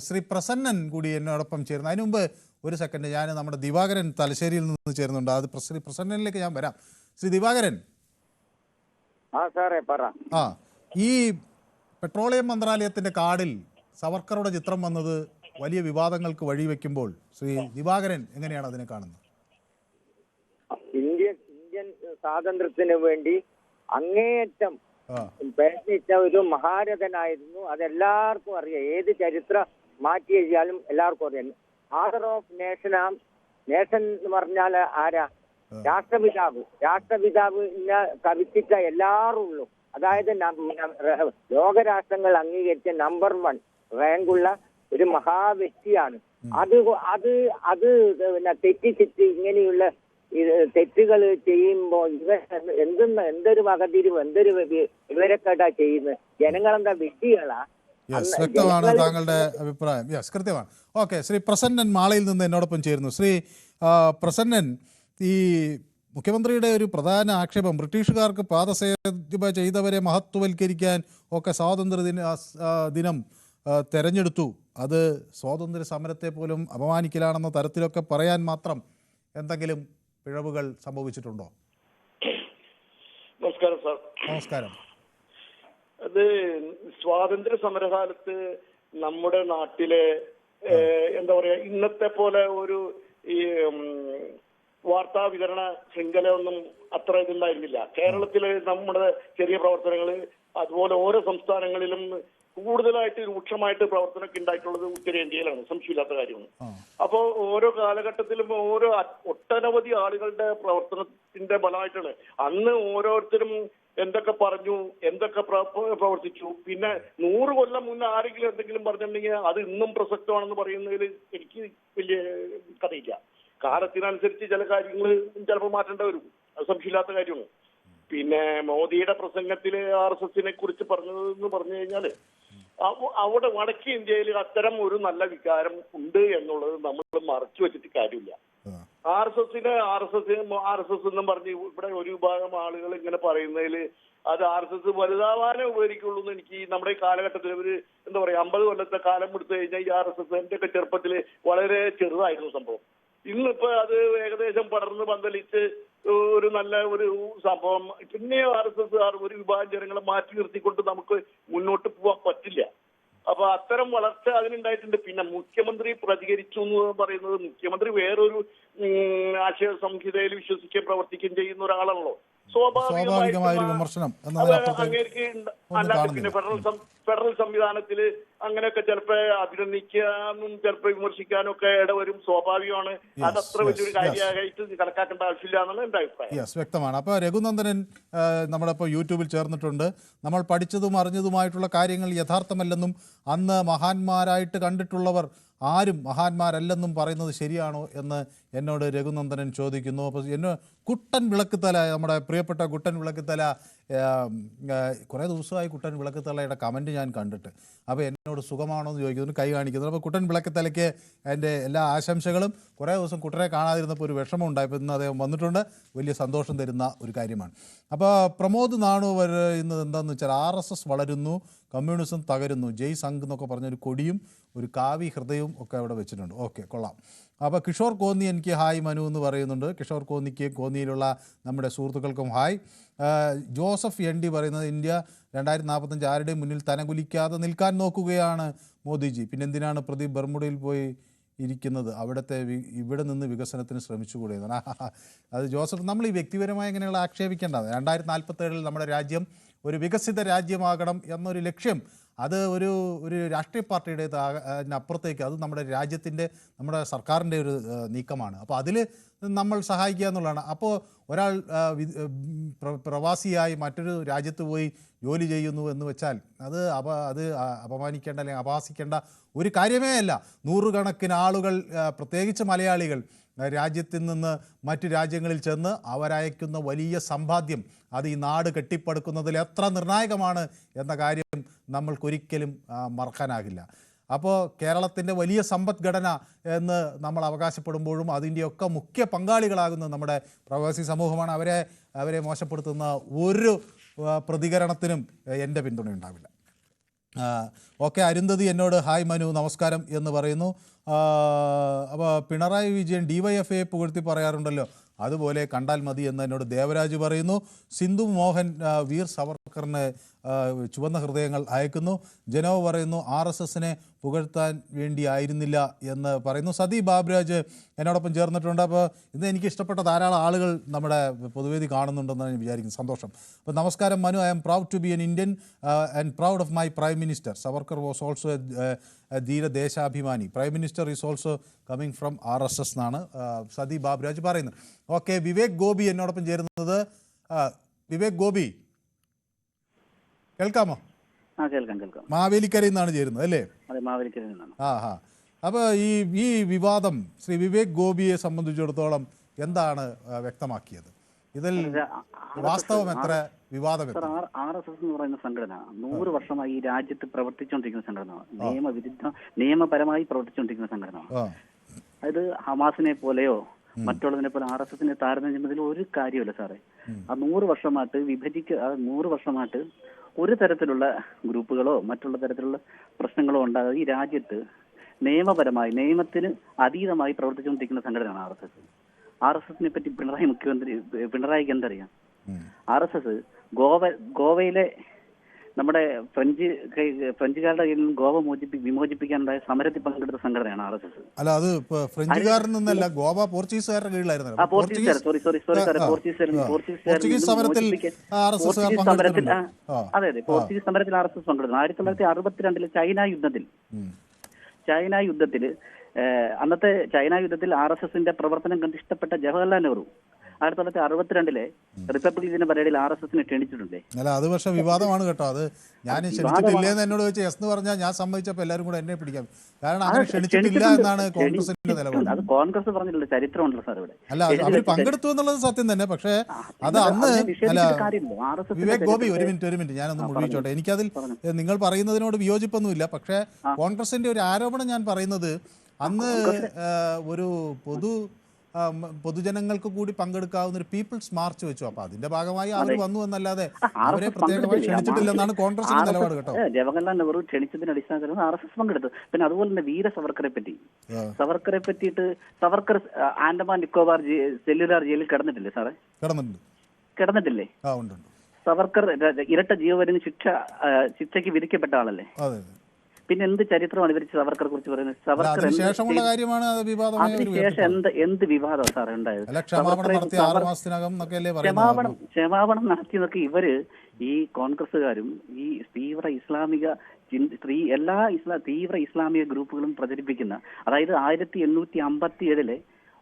ശ്രീ പ്രസന്നൻ കൂടി എന്നോടൊപ്പം ചേരുന്നു. അതിനു മുമ്പ് ഒരു സെക്കൻഡ്, ഞാൻ നമ്മുടെ ദിവാകരൻ തലശ്ശേരിയിൽ നിന്ന് ചേരുന്നുണ്ട്. അത് ശ്രീ പ്രസന്നനിലേക്ക് ഞാൻ വരാം. ശ്രീ ദിവാകരൻ, ഈ പെട്രോളിയം മന്ത്രാലയത്തിന്റെ കാർഡിൽ സവർക്കറുടെ ചിത്രം വന്നത് വലിയ വിവാദങ്ങൾക്ക് വഴിവെക്കുമ്പോൾ ശ്രീ ദിവാകരൻ എങ്ങനെയാണ് അതിനെ കാണുന്നത്? ഇന്ത്യൻ സ്വാതന്ത്ര്യത്തിന് വേണ്ടി അങ്ങേയറ്റം പ്രയത്നിച്ച ഒരു മഹാരഥനായിരുന്നു. അതെല്ലാവർക്കും അറിയാം. ഏത് ചരിത്രം മാറ്റി എഴുതിയാലും എല്ലാവർക്കും അറിയാം. ഫാദർ ഓഫ് നേഷൻ എന്ന് പറഞ്ഞാൽ ആരാ? രാഷ്ട്രപിതാവിനെ കവിച്ചിട്ട എല്ലാവരും ഉള്ളൂ. അതായത് ലോകരാഷ്ട്രങ്ങൾ അംഗീകരിച്ച നമ്പർ 1 റാങ്കുള്ള ഒരു മഹാവ്യക്തിയാണ്. അത് അത് അത് പിന്നെ തെറ്റിച്ചിട്ട് ഇങ്ങനെയുള്ള തെറ്റുകൾ ചെയ്യുമ്പോ എന്തൊരു വകതിരിവ്, എന്തൊരു വിവരക്കേടാ ചെയ്യുന്നത്. ജനങ്ങളെന്താ വിഡ്ഢികളാ? വ്യക്തമാണ് താങ്കളുടെ അഭിപ്രായം. യെസ്, കൃത്യമാണ്. ഓക്കെ, ശ്രീ പ്രസന്നൻ മാളയിൽ നിന്ന് എന്നോടൊപ്പം ചേരുന്നു. ശ്രീ പ്രസന്നൻ, ഈ മുഖ്യമന്ത്രിയുടെ ഒരു പ്രധാന ആക്ഷേപം ബ്രിട്ടീഷുകാർക്ക് പാദസേവ ചെയ്തവരെ മഹത്വവൽക്കരിക്കാൻ ഒക്കെ സ്വാതന്ത്ര്യ ദിനം തെരഞ്ഞെടുത്തു, അത് സ്വാതന്ത്ര്യ സമരത്തെ പോലും അപമാനിക്കലാണെന്ന തരത്തിലൊക്കെ പറയാൻ മാത്രം എന്തെങ്കിലും പിഴവുകൾ സംഭവിച്ചിട്ടുണ്ടോ? നമസ്കാരം സാർ. നമസ്കാരം. അത് സ്വാതന്ത്ര്യ സമരകാലത്ത് നമ്മുടെ നാട്ടിലെ എന്താ പറയാ, ഇന്നത്തെ പോലെ ഒരു ഈ വാർത്താ വിതരണ ശൃംഖല ഒന്നും അത്ര ഇതുണ്ടായിരുന്നില്ല. കേരളത്തില് നമ്മുടെ ചെറിയ പ്രവർത്തനങ്ങൾ, അതുപോലെ ഓരോ സംസ്ഥാനങ്ങളിലും കൂടുതലായിട്ട് രൂക്ഷമായിട്ട് പ്രവർത്തനമൊക്കെ ഉണ്ടായിട്ടുള്ളത് ഉത്തരേന്ത്യയിലാണ്, സംശയമില്ലാത്ത കാര്യമാണ്. അപ്പോൾ ഓരോ കാലഘട്ടത്തിലും ഒട്ടനവധി ആളുകളുടെ പ്രവർത്തനത്തിന്റെ ഫലമായിട്ടാണ് അന്ന് ഓരോരുത്തരും എന്തൊക്കെ പറഞ്ഞു, എന്തൊക്കെ പ്രവർത്തിച്ചു. പിന്നെ 100 കൊല്ലം മുന്നേ ആരെങ്കിലും എന്തെങ്കിലും പറഞ്ഞിട്ടുണ്ടെങ്കിൽ അത് ഇന്നും പ്രസക്തമാണെന്ന് പറയുന്നതിൽ എനിക്ക് വലിയ കഥയില്ല. കാലത്തിനനുസരിച്ച് ചില കാര്യങ്ങൾ ചിലപ്പോൾ മാറ്റേണ്ടി വരും, അത് സംശയമില്ലാത്ത കാര്യമാണ്. പിന്നെ മോദിയുടെ പ്രസംഗത്തില് RSSനെ കുറിച്ച് പറഞ്ഞതെന്ന് പറഞ്ഞു കഴിഞ്ഞാല് അവിടെ വടക്കേ ഇന്ത്യയിൽ അത്തരം ഒരു നല്ല വികാരം ഉണ്ട് എന്നുള്ളത് നമ്മൾ മറച്ചു വെച്ചിട്ട് കാര്യമില്ല. RSS എന്നും പറഞ്ഞ് ഇവിടെ ഒരു വിഭാഗം ആളുകൾ ഇങ്ങനെ പറയുന്നതിൽ അത് RSS വലുതാവാനേ ഉപകരിക്കുള്ളൂ എന്ന് എനിക്ക് നമ്മുടെ ഈ കാലഘട്ടത്തിൽ ഒരു എന്താ പറയാ 50 കൊല്ലത്തെ കാലം എടുത്തു കഴിഞ്ഞാൽ ഈ RSS എന്റെ ഒക്കെ ചെറുപ്പത്തിൽ വളരെ ചെറുതായിരുന്നു സംഭവം. ഇന്നിപ്പോ അത് ഏകദേശം പടർന്ന് പന്തലിച്ച് ഒരു നല്ല ഒരു സംഭവം. പിന്നെ RSS ഒരു വിഭാഗം ജനങ്ങളെ മാറ്റി നിർത്തിക്കൊണ്ട് നമുക്ക് മുന്നോട്ട് പോകാൻ പറ്റില്ല. അപ്പൊ അത്തരം വളർച്ച അതിനുണ്ടായിട്ടുണ്ട്. പിന്നെ മുഖ്യമന്ത്രി പ്രതികരിച്ചു എന്ന് പറയുന്നത്, മുഖ്യമന്ത്രി വേറൊരു ആശയ സംഹിതയിൽ വിശ്വസിക്കുകയും പ്രവർത്തിക്കുകയും ചെയ്യുന്ന ഒരാളാണല്ലോ. സ്വാഭാവികമായ വിമർശനം അങ്ങേക്ക് അല്ലാതെ പിന്നെ ഫെഡറൽ സംവിധാനത്തില് അങ്ങനെയൊക്കെ ചിലപ്പോ അഭിനന്ദിക്കാനും ചിലപ്പോ വിമർശിക്കാനും ഒക്കെ ഇടവരും, സ്വാഭാവികമാണ്. അതത്ര വലിയൊരു കാര്യമായിട്ട് കണക്കാക്കേണ്ട ആവശ്യമില്ല എന്നാണ് എന്റെ അഭിപ്രായം. യെസ്, വ്യക്തമാണ്. അപ്പോൾ രഘുനന്ദനൻ നമ്മുടെ ഇപ്പോൾ യൂട്യൂബിൽ ചേർന്നിട്ടുണ്ട്. നമ്മൾ പഠിച്ചതും അറിഞ്ഞതുമായിട്ടുള്ള കാര്യങ്ങൾ യഥാർത്ഥമല്ലെന്നും അന്ന് മഹാന്മാരായിട്ട് കണ്ടിട്ടുള്ളവർ ആരും മഹാന്മാരല്ലെന്നും പറയുന്നത് ശരിയാണോ എന്ന് എന്നോട് രഘുനന്ദനൻ ചോദിക്കുന്നു. അപ്പോൾ കുട്ടൻ വിളക്കുത്തല, നമ്മുടെ പ്രിയപ്പെട്ട കുട്ടൻ വിളക്കുത്തല, കുറേ ദിവസമായി കുട്ടൻ വിളക്കുത്തലയുടെ കമൻറ്റ് ഞാൻ കണ്ടിട്ട്. അപ്പോൾ എന്നോട് സുഖമാണോ എന്ന് ചോദിക്കുന്നു, കൈ കാണിക്കുന്നു. അപ്പോൾ കുട്ടൻ വിളക്കുത്തലയ്ക്ക് എൻ്റെ എല്ലാ ആശംസകളും. കുറേ ദിവസം കുട്ടനെ കാണാതിരുന്നപ്പോൾ ഒരു വിഷമം ഉണ്ടായപ്പോൾ ഇന്ന് അദ്ദേഹം വന്നിട്ടുണ്ട്. വലിയ സന്തോഷം തരുന്ന ഒരു കാര്യമാണ്. അപ്പോൾ പ്രമോദ് നാണു പറയുന്നത് എന്താണെന്ന് വെച്ചാൽ RSS വളരുന്നു, കമ്മ്യൂണിസം തകരുന്നു, ജയ് സംഘ് എന്നൊക്കെ പറഞ്ഞൊരു കൊടിയും ഒരു കാവി ഹൃദയവും ഒക്കെ അവിടെ വെച്ചിട്ടുണ്ട്. ഓക്കെ, കൊള്ളാം. അപ്പോൾ കിഷോർ കോന്നി എനിക്ക് ഹായ് മനു എന്ന് പറയുന്നുണ്ട്. കിഷോർ കോന്നിക്ക് കോന്നിയിലുള്ള നമ്മുടെ സുഹൃത്തുക്കൾക്കും ഹായ്. ജോസഫ് ND പറയുന്നത് ഇന്ത്യ 2045 ആരുടെയും മുന്നിൽ തനകുലിക്കാതെ നിൽക്കാൻ നോക്കുകയാണ് മോദിജി. പിന്നെ എന്തിനാണ് പ്രദീപ് ബർമുഡയിൽ പോയി ഇരിക്കുന്നത്? ഇവിടെ നിന്ന് വികസനത്തിന് ശ്രമിച്ചുകൂടെ? അത് ജോസഫ്, നമ്മൾ ഈ വ്യക്തിപരമായി ഇങ്ങനെയുള്ള ആക്ഷേപിക്കേണ്ടത്. 2047 നമ്മുടെ രാജ്യം ഒരു വികസിത രാജ്യമാകണം എന്നൊരു ലക്ഷ്യം, അത് ഒരു രാഷ്ട്രീയ പാർട്ടിയുടെ അപ്പുറത്തേക്ക് അത് നമ്മുടെ രാജ്യത്തിൻ്റെ, നമ്മുടെ സർക്കാരിൻ്റെ ഒരു നീക്കമാണ്. അപ്പോൾ അതിൽ നമ്മൾ സഹായിക്കുക എന്നുള്ളതാണ്. അപ്പോൾ ഒരാൾ പ്രവാസിയായി മറ്റൊരു രാജ്യത്ത് പോയി ജോലി ചെയ്യുന്നു എന്ന് വെച്ചാൽ അത് അപമാനിക്കേണ്ട അല്ലെങ്കിൽ അപഹാസിക്കേണ്ട ഒരു കാര്യമേ അല്ല. നൂറുകണക്കിന് ആളുകൾ, പ്രത്യേകിച്ച് മലയാളികൾ രാജ്യത്തിൽ നിന്ന് മറ്റു രാജ്യങ്ങളിൽ ചെന്ന് അവരയക്കുന്ന വലിയ സമ്പാദ്യം അത് ഈ നാട് കെട്ടിപ്പടുക്കുന്നതിൽ എത്ര നിർണായകമാണ് എന്ന കാര്യം നമ്മൾക്കൊരിക്കലും മറക്കാനാകില്ല. അപ്പോൾ കേരളത്തിൻ്റെ വലിയ സമ്പദ്ഘടന എന്ന് നമ്മൾ അവകാശപ്പെടുമ്പോഴും അതിൻ്റെയൊക്കെ മുഖ്യ പങ്കാളികളാകുന്നത് നമ്മുടെ പ്രവാസി സമൂഹമാണ്. അവരെ മോശപ്പെടുത്തുന്ന ഒരു പ്രതികരണത്തിനും എൻ്റെ പിന്തുണ ഉണ്ടാവില്ല. ഓക്കെ, അരുന്ധതി എന്നോട് ഹായ് മനു നമസ്കാരം എന്ന് പറയുന്നു. അപ്പോൾ പിണറായി വിജയൻ DYFഐയെ പുകഴ്ത്തി പറയാറുണ്ടല്ലോ, അതുപോലെ കണ്ടാൽ മതി എന്ന് എന്നോട് ദേവരാജ് പറയുന്നു. സിന്ധു മോഹൻ വീർ സവർക്കറിന് ചുവന്ന ഹൃദയങ്ങൾ അയക്കുന്നു. ജനോ പറയുന്നു RSSനെ പുകഴ്ത്താൻ വേണ്ടി ആയിരുന്നില്ല എന്ന് പറയുന്നു. സതി ബാബുരാജ് എന്നോടൊപ്പം ചേർന്നിട്ടുണ്ട്. അപ്പോൾ ഇന്ന് എനിക്ക് ഇഷ്ടപ്പെട്ട ധാരാളം ആളുകൾ നമ്മുടെ പൊതുവേദി കാണുന്നുണ്ടെന്നാണ് ഞാൻ വിചാരിക്കുന്നത്. സന്തോഷം. അപ്പോൾ നമസ്കാരം Manu, I am proud to be an Indian and proud of my prime minister. Savarkar was also a ധീര ദേശാഭിമാനി. Prime minister is also coming from RSS എന്നാണ് സതി ബാബുരാജ് പറയുന്നത്. ഓക്കെ, വിവേക് ഗോപി എന്നോടൊപ്പം ചേരുന്നത്. വിവേക് ഗോപി കേൾക്കാമോ? കേൾക്കാം. മാവേലിക്കരയിൽ നിന്നാണ് ചേരുന്നത് അല്ലേ? മാവേലിക്കരയിൽ നിന്നാണ്. അപ്പോൾ ഈ വിവാദം ശ്രീ വിവേക് ഗോപിയെ സംബന്ധിച്ചിടത്തോളം എന്താണ് വ്യക്തമാക്കിയത്? ഇതിൽ വാസ്തവം എത്ര, വിവാദം എത്ര? RSS എന്ന് പറയുന്ന സംഘടന 100 വർഷമായി ഈ രാജ്യത്ത് പ്രവർത്തിച്ചുകൊണ്ടിരിക്കുന്ന സംഘടന, നിയമപരമായി പ്രവർത്തിച്ചുകൊണ്ടിരിക്കുന്ന സംഘടന. അതായത് ഹമാസിനെ പോലെയോ മറ്റുള്ളതിനെ പോലെ RSSനെ താരതമ്യം ചെയ്യുന്നതിൽ ഒരു കാര്യമില്ല സാറേ. ആ 100 വർഷമായിട്ട് 100 വർഷമായിട്ട് ഒരു തരത്തിലുള്ള ഗ്രൂപ്പുകളോ മറ്റുള്ള തരത്തിലുള്ള പ്രശ്നങ്ങളോ ഉണ്ടാകാതെ ഈ രാജ്യത്ത് നിയമപരമായി നിയമത്തിന് അതീതമായി പ്രവർത്തിച്ചുകൊണ്ടിരിക്കുന്ന സംഘടനയാണ് RSSനെ പറ്റി പിണറായിക്ക് എന്തറിയാം? RSS ഗോവയിലെ നമ്മുടെ ഫ്രഞ്ചുകാരുടെ കയ്യിൽ നിന്ന് ഗോവ വിമോചിപ്പിക്കാനുണ്ടായ സമരത്തിൽ പങ്കെടുത്ത സംഘടനയാണ് RSS. അല്ല, അത് ഫ്രഞ്ചുകാരിൽ നിന്നല്ല, ഗോവ പോർച്ചുഗീസുകാരുടെ കീഴിലായിരുന്നു. പോർച്ചുഗീസ് സമരത്തിൽ പോർച്ചുഗീസ് സമരത്തിൽ RSS പങ്കെടുത്തു. 1962 ചൈന യുദ്ധത്തിൽ അന്നത്തെ ചൈന യുദ്ധത്തിൽ RSSന്റെ പ്രവർത്തനം കണ്ട് ഇഷ്ടപ്പെട്ട ജവഹർലാൽ നെഹ്റു 1962 റിപ്പബ്ലിക് ദിന പരേഡിൽ RSSനെ ക്ഷണിച്ചിട്ടുണ്ടേ. അല്ല, അത് പക്ഷേ വിവാദമാണ് കേട്ടോ. അത് ഞാൻ ക്ഷണിച്ചിട്ടില്ലെന്ന് എന്നോട് ചോദിച്ചാൽ എന്ന് പറഞ്ഞാൽ ഞാൻ സമ്മതിച്ചപ്പോൾ എല്ലാവരും കൂടെ എന്നെ പിടിക്കാം. കാരണം അങ്ങനെ ക്ഷണിച്ചിട്ടില്ല എന്നാണ് കോൺഗ്രസിന്റെ നിലപാട്. അത് കോൺഗ്രസ് പറഞ്ഞിട്ടുള്ള ചരിത്രമുണ്ടല്ലോ സാർ ഇവിടെ. അല്ല, അവർ പങ്കെടുത്തു എന്നുള്ളത് സത്യം തന്നെ. പക്ഷേ അത് അന്ന് അല്ല, വിവേക് ഗോപി ഒരു മിനിറ്റ് ഞാനൊന്ന് മുഴുവിച്ചോട്ടെ. എനിക്കതിൽ നിങ്ങൾ പറയുന്നതിനോട് വിയോജിപ്പൊന്നുമില്ല. പക്ഷേ കോൺഗ്രസിന്റെ ഒരു ആരോപണം ഞാൻ പറയുന്നത്, അന്ന് ഒരു പൊതുജനങ്ങൾക്ക് കൂടി പങ്കെടുക്കാവുന്ന ഒരു പീപ്പിൾസ് മാർച്ച് വെച്ചു. അപ്പൊ അതിന്റെ ഭാഗമായി അവർ വന്നു എന്നല്ലാതെ അവരെ പ്രത്യേകമായി ക്ഷണിച്ചിട്ടില്ലെന്നാണ് കോൺഗ്രസിന്റെ നിലപാട് കേട്ടോ. ജവഹർലാൽ നെഹ്റു ക്ഷണിച്ചതിന്റെ അടിസ്ഥാനത്തിൽ RSS പങ്കെടുത്തു. പിന്നെ അതുപോലെ തന്നെ വീര സവർക്കറെ പറ്റിയിട്ട് സവർക്കർ ആൻഡമാൻ നിക്കോബാർ സെല്ലുലാർ ജയിലിൽ കിടന്നിട്ടില്ലേ സാറേ? കിടന്നിട്ടില്ലേ? സവർക്കർ ഇരട്ട ജീവപര്യന്തം ശിക്ഷയ്ക്ക് വിധിക്കപ്പെട്ട ആളല്ലേ? പിന്നെ എന്ത് ചരിത്രമാണ് ഇവർ സവർക്കറെ കുറിച്ച് പറയുന്നത്? സവർക്കർ അതിനുശേഷം എന്ത് വിവാദം സാറേ ഉണ്ടായത്? ക്ഷമാപണം നടത്തിയതൊക്കെ ഇവര് ഈ കോൺഗ്രസ്സുകാരും ഈ തീവ്ര ഇസ്ലാമിക ഗ്രൂപ്പുകളും പ്രചരിപ്പിക്കുന്ന, അതായത് 1857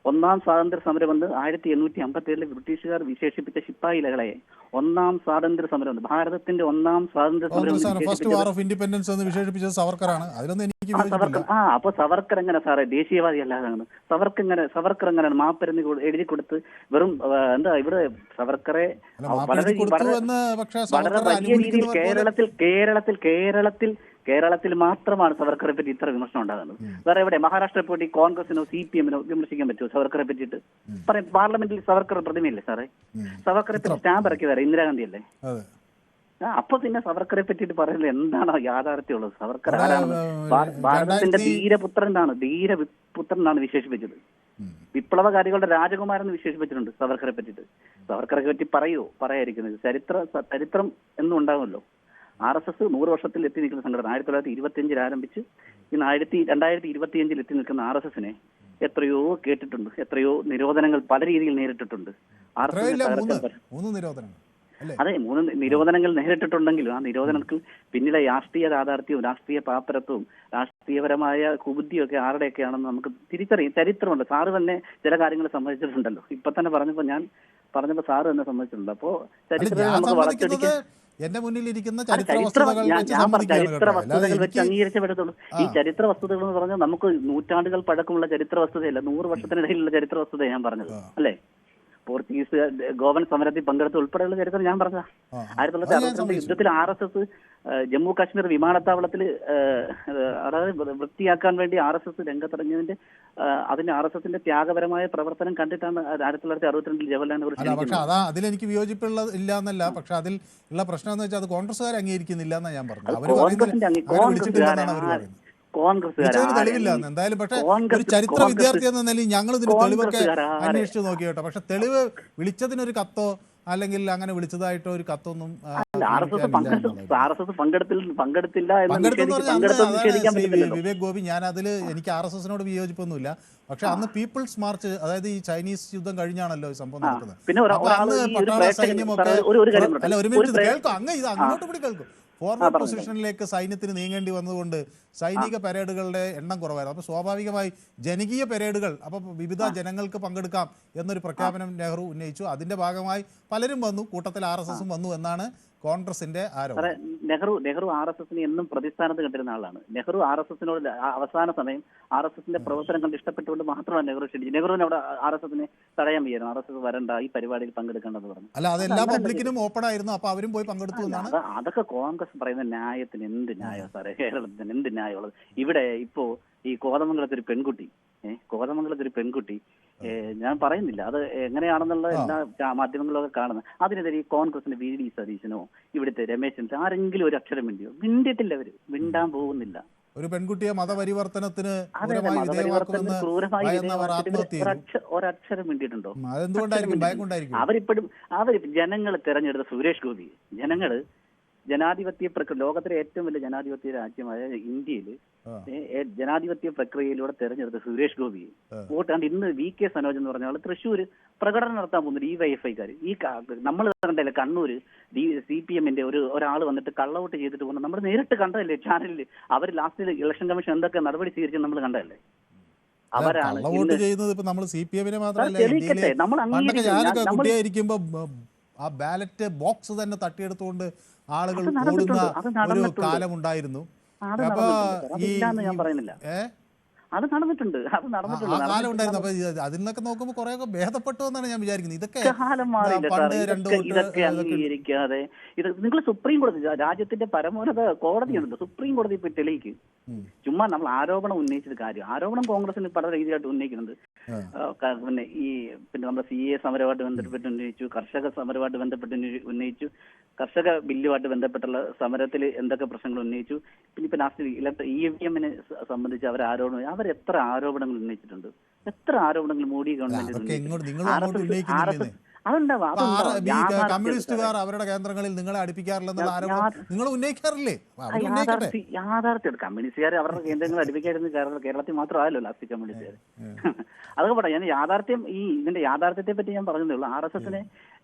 ഒന്നാം സ്വാതന്ത്ര്യ സമരം എന്ന് 1857 ബ്രിട്ടീഷുകാർ വിശേഷിപ്പിച്ച ശിപ്പായി ലഹളയെ ഒന്നാം സ്വാതന്ത്ര്യ സമരം, ഭാരതത്തിന്റെ ഒന്നാം സ്വാതന്ത്ര്യ സമരം. അപ്പൊ സവർക്കർ എങ്ങനെ സാറേ ദേശീയവാദി അല്ലാതാണ്? സവർക്കർ എങ്ങനെ മാപ്പരന്ന് എഴുതി കൊടുത്ത് വെറും എന്താ ഇവിടെ സവർക്കറെ വളരെ വലിയ രീതിയിൽ കേരളത്തിൽ മാത്രമാണ് സവർക്കറെ പറ്റി ഇത്ര വിമർശനം ഉണ്ടാകുന്നത്. വേറെ എവിടെ? മഹാരാഷ്ട്രയെ പറ്റി കോൺഗ്രസിനോ CPMനോ വിമർശിക്കാൻ പറ്റുമോ സവർക്കറെ പറ്റിയിട്ട്? പറയും, പാർലമെന്റിൽ സവർക്കർ പ്രതിമയില്ലേ സാറേ? സവർക്കറെ പറ്റി സ്റ്റാമ്പ് ഇറക്കിയതാരെ ഇന്ദിരാഗാന്ധി അല്ലേ? അപ്പൊ പിന്നെ സവർക്കറെ പറ്റിയിട്ട് പറയുന്നത് എന്താണ് യാഥാർത്ഥ്യമുള്ളത്? സവർക്കർ ആരാണ്? ഭാരതത്തിന്റെ ധീരപുത്രനാണ് വിശേഷിപ്പിച്ചത്. വിപ്ലവകാരികളുടെ രാജകുമാരൻ എന്ന് വിശേഷിപ്പിച്ചിട്ടുണ്ട് സവർക്കറെ പറ്റിയിട്ട്. സവർക്കറെ പറ്റി പറയാതിരിക്കുന്നത് ചരിത്രം എന്നും ഉണ്ടാകുമല്ലോ. RSS 100 വർഷത്തിൽ എത്തി നിൽക്കുന്ന സംഘടന. 1925 ആരംഭിച്ച് ഇന്ന് 2025 എത്തി നിൽക്കുന്ന RSSനെ എത്രയോ കേട്ടിട്ടുണ്ട്, എത്രയോ നിരോധനങ്ങൾ പല രീതിയിൽ നേരിട്ടിട്ടുണ്ട്. അതെ, 3 നിരോധനങ്ങൾ നേരിട്ടിട്ടുണ്ടെങ്കിലും ആ നിരോധനങ്ങൾക്ക് പിന്നിലെ രാഷ്ട്രീയ യാഥാർത്ഥ്യവും രാഷ്ട്രീയ പാപ്പരത്വവും രാഷ്ട്രീയപരമായ കുബുദ്ധിയും ഒക്കെ ആരുടെയൊക്കെയാണെന്ന് നമുക്ക് തിരിച്ചറിയാം. ചരിത്രമുണ്ട്. സാറ് തന്നെ ചില കാര്യങ്ങൾ സമ്മതിച്ചിട്ടുണ്ടല്ലോ. ഇപ്പൊ തന്നെ പറഞ്ഞപ്പോ സാറ് തന്നെ സമ്മതിച്ചിട്ടുണ്ട്. അപ്പോ ചരിത്രത്തെ നമുക്ക് വളച്ചൊടിക്കാൻ എന്റെ മുന്നിൽ ഇരിക്കുന്ന അത് ചരിത്ര ചരിത്ര വസ്തുതകൾ വെച്ച് ഞാൻ പറഞ്ഞ സമ്മതിക്കുകയാണ് ചരിത്ര കേട്ടോ. അല്ലാതെ വസ്തുതകൾ വെച്ച് എനിക്ക് അംഗീകരിച്ചേ പറ്റത്തുള്ളൂ. ഈ ചരിത്ര വസ്തുതകൾ എന്ന് പറഞ്ഞാൽ നമുക്ക് നൂറ്റാണ്ടുകൾ പഴക്കമുള്ള ചരിത്ര വസ്തുതയല്ല, 100 വർഷത്തിനിടയിലുള്ള ചരിത്ര വസ്തുതയാണ് ഞാൻ പറഞ്ഞത്, അല്ലേ? പോർച്ചുഗീസ് ഗോവൻ സമരത്തിൽ പങ്കെടുത്ത ഉൾപ്പെടെയുള്ള ചരിത്രം ഞാൻ പറഞ്ഞതാ. 1962 യുദ്ധത്തിൽ RSS ജമ്മു കാശ്മീർ വിമാനത്താവളത്തിൽ അതായത് വൃത്തിയാക്കാൻ വേണ്ടി RSS രംഗത്തിറങ്ങിയതിന്റെ അതിന് RSSന്റെ ത്യാഗപരമായ പ്രവർത്തനം കണ്ടിട്ടാണ് 1962 ജവഹർലാൽ നെഹ്റു. പക്ഷെ അതാ അതിലെനിക്ക് വിയോജിപ്പുള്ള ഇല്ല എന്നല്ല, പക്ഷെ അതിൽ ഉള്ള പ്രശ്നം എന്ന് വെച്ചാൽ അത് കോൺഗ്രസ്സുകാർ അംഗീകരിക്കുന്നില്ല എന്നാ ഞാൻ പറഞ്ഞത്. അവർ തെളിവില്ല എന്തായാലും. പക്ഷെ ഒരു ചരിത്ര വിദ്യാർത്ഥി എന്ന നിലയിൽ ഞങ്ങൾ ഇതിന് തെളിവൊക്കെ അന്വേഷിച്ചു നോക്കി കേട്ടോ. പക്ഷെ തെളിവ് വിളിച്ചതിനൊരു കത്തോ അല്ലെങ്കിൽ അങ്ങനെ വിളിച്ചതായിട്ടോ ഒരു കത്തൊന്നും വിവേക് ഗോപി, ഞാൻ അതിൽ എനിക്ക് RSSനോട് വിയോജിപ്പൊന്നുമില്ല. പക്ഷെ അന്ന് പീപ്പിൾസ് മാർച്ച്, അതായത് ഈ ചൈനീസ് യുദ്ധം കഴിഞ്ഞാണല്ലോ ഈ സംഭവം നടക്കുന്നത്. അപ്പൊ അന്ന് പട്ടാള സൈന്യമൊക്കെ അല്ല, ഒരു മിനിറ്റ് കേൾക്കും, ഇത് അങ്ങോട്ട് കൂടി കേൾക്കും. ഫോർവേഡ് പൊസിഷനിലേക്ക് സൈന്യത്തിന് നീങ്ങേണ്ടി വന്നതുകൊണ്ട് സൈനിക പരേഡുകളുടെ എണ്ണം കുറവായിരുന്നു. അപ്പോൾ സ്വാഭാവികമായി ജനകീയ പരേഡുകൾ, അപ്പോൾ വിവിധ ജനങ്ങൾക്ക് പങ്കെടുക്കാം എന്നൊരു പ്രഖ്യാപനം നെഹ്റു ഉന്നയിച്ചു. അതിന്റെ ഭാഗമായി പലരും വന്നു, കൂട്ടത്തിൽ RSSും വന്നു എന്നാണ് കോൺഗ്രസിന്റെ ആരോപണം. നെഹ്റു RSSനെ എന്നും പ്രതിസ്ഥാനത്ത് കണ്ടിരുന്ന ആളാണ്. നെഹ്റു RSSനോട് അവസാന സമയം RSSന്റെ പ്രവർത്തനം കണ്ട് ഇഷ്ടപ്പെട്ടുകൊണ്ട് മാത്രമാണ് നെഹ്റു ക്ഷണിച്ചത്. നെഹ്റുവിനെ അവിടെ RSSനെ തടയാൻ വയ്യായിരുന്നു. RSS വരണ്ട, ഈ പരിപാടിയിൽ പങ്കെടുക്കേണ്ടെന്ന് പറഞ്ഞു. അല്ല, അതെല്ലാ പബ്ലിക്കിനും ഓപ്പൺ ആയിരുന്നു. അപ്പൊ അവരും പോയി പങ്കെടുത്തു എന്നാണ്. അതൊക്കെ കോൺഗ്രസ് പറയുന്ന ന്യായത്തിന് എന്ത് ന്യായം സാറേ? കേരളത്തിന് എന്ത് ന്യായമുള്ളത്? ഇവിടെ ഇപ്പോ ഈ കോതമംഗലത്തൊരു പെൺകുട്ടി ഞാൻ പറയുന്നില്ല അത് എങ്ങനെയാണെന്നുള്ള എല്ലാ മാധ്യമങ്ങളിലൊക്കെ കാണുന്നത്. അതിനെതിരെ ഈ കോൺഗ്രസിന്റെ VD സതീശനോ ഇവിടുത്തെ രമേശൻ ആരെങ്കിലും ഒരു അക്ഷരം മിണ്ടിയിട്ടില്ല. അവര് മിണ്ടാൻ പോകുന്നില്ല. ഒരു പെൺകുട്ടിയെ മതപരിവർത്തനത്തിന് ഒരക്ഷരം മിണ്ടിയിട്ടുണ്ടോ? അവരിപ്പോഴും ജനങ്ങൾ തെരഞ്ഞെടുത്ത സുരേഷ് ഗോപി, ജനാധിപത്യ ലോകത്തിലെ ഏറ്റവും വലിയ ജനാധിപത്യ രാജ്യമായ ഇന്ത്യയിൽ ജനാധിപത്യ പ്രക്രിയയിലൂടെ തെരഞ്ഞെടുത്ത സുരേഷ് ഗോപി വോട്ട് കണ്ട് ഇന്ന് VK സനോജ് എന്ന് പറഞ്ഞ ആൾ തൃശ്ശൂർ പ്രകടനം നടത്താൻ പോകുന്നു. DYFIക്കാർ ഈ നമ്മൾ കണ്ടല്ലേ കണ്ണൂര് CPMന്റെ ഒരാൾ വന്നിട്ട് കള്ളവോട്ട് ചെയ്തിട്ട് പോകുന്നത് നമ്മൾ നേരിട്ട് കണ്ടതല്ലേ ചാനലിൽ. അവർ ലാസ്റ്റ് ഇലക്ഷൻ കമ്മീഷൻ എന്തൊക്കെ നടപടി സ്വീകരിച്ചു നമ്മൾ കണ്ടതല്ലേ. അവരാണ് കുട്ടിയായിരിക്കുമ്പോ ആ ബാലറ്റ് ബോക്സ് തന്നെ തട്ടിയെടുത്തുകൊണ്ട് ആളുകൾ കൂടുന്ന ഒരു കാലമുണ്ടായിരുന്നു. അപ്പൊ ഞാൻ പറയുന്നില്ല, അത് നടന്നിട്ടുണ്ട്. കാലം ഉണ്ടായിരുന്നു. അപ്പൊ അതിൽ നിന്നൊക്കെ നോക്കുമ്പോൾ കുറെയൊക്കെ ഭേദപ്പെട്ടു എന്നാണ് ഞാൻ വിചാരിക്കുന്നത്. ഇതൊക്കെ ഇതൊക്കെ അംഗീകരിക്കാതെ നിങ്ങൾ സുപ്രീം കോടതി, രാജ്യത്തിന്റെ പരമോന്നത കോടതിയുണ്ട്, സുപ്രീം കോടതി പോയി തെളിയിക്കും. ചുമ്മാ നമ്മൾ ആരോപണം ഉന്നയിച്ചത് കാര്യം. ആരോപണം കോൺഗ്രസിന് പല രീതിയിലായിട്ട് ഉന്നയിക്കുന്നുണ്ട്. പിന്നെ നമ്മുടെ CA സമരമായിട്ട് ബന്ധപ്പെട്ട് ഉന്നയിച്ചു, കർഷക സമരമായിട്ട് ബന്ധപ്പെട്ട് ഉന്നയിച്ചു, കർഷക ബില്ലുമായിട്ട് ബന്ധപ്പെട്ടുള്ള സമരത്തിൽ എന്തൊക്കെ പ്രശ്നങ്ങൾ ഉന്നയിച്ചു. പിന്നെ ഇപ്പൊ ലാസ്റ്റ് EVMനെ സംബന്ധിച്ച് അവരെത്ര ആരോപണങ്ങൾ ഉന്നയിച്ചിട്ടുണ്ട്. എത്ര ആരോപണങ്ങൾ മോഡി ഗവൺമെന്റ് കമ്മ്യൂണിസ്റ്റുകാർ അവരുടെ കേന്ദ്രങ്ങളിൽ നിങ്ങളെ അടുപ്പിക്കാറില്ലെന്നുള്ള ആരോപണം നിങ്ങൾ ഉന്നയിക്കാറില്ലേ? യാഥാർത്ഥ്യം കമ്മ്യൂണിസ്റ്റുകാർ അവരുടെ കേന്ദ്രങ്ങൾ അടുപ്പിക്കായിരുന്നു. കേരളത്തിൽ മാത്രമല്ലോ ലാസ്റ്റ് കമ്മ്യൂണിസ്റ്റുകാർ. അതൊക്കെ പറയാം. ഞാൻ യാഥാർത്ഥ്യം ഇതിന്റെ യാഥാർത്ഥ്യത്തെ പറ്റി ഞാൻ പറഞ്ഞതേ ഉള്ളൂ. RSSനെ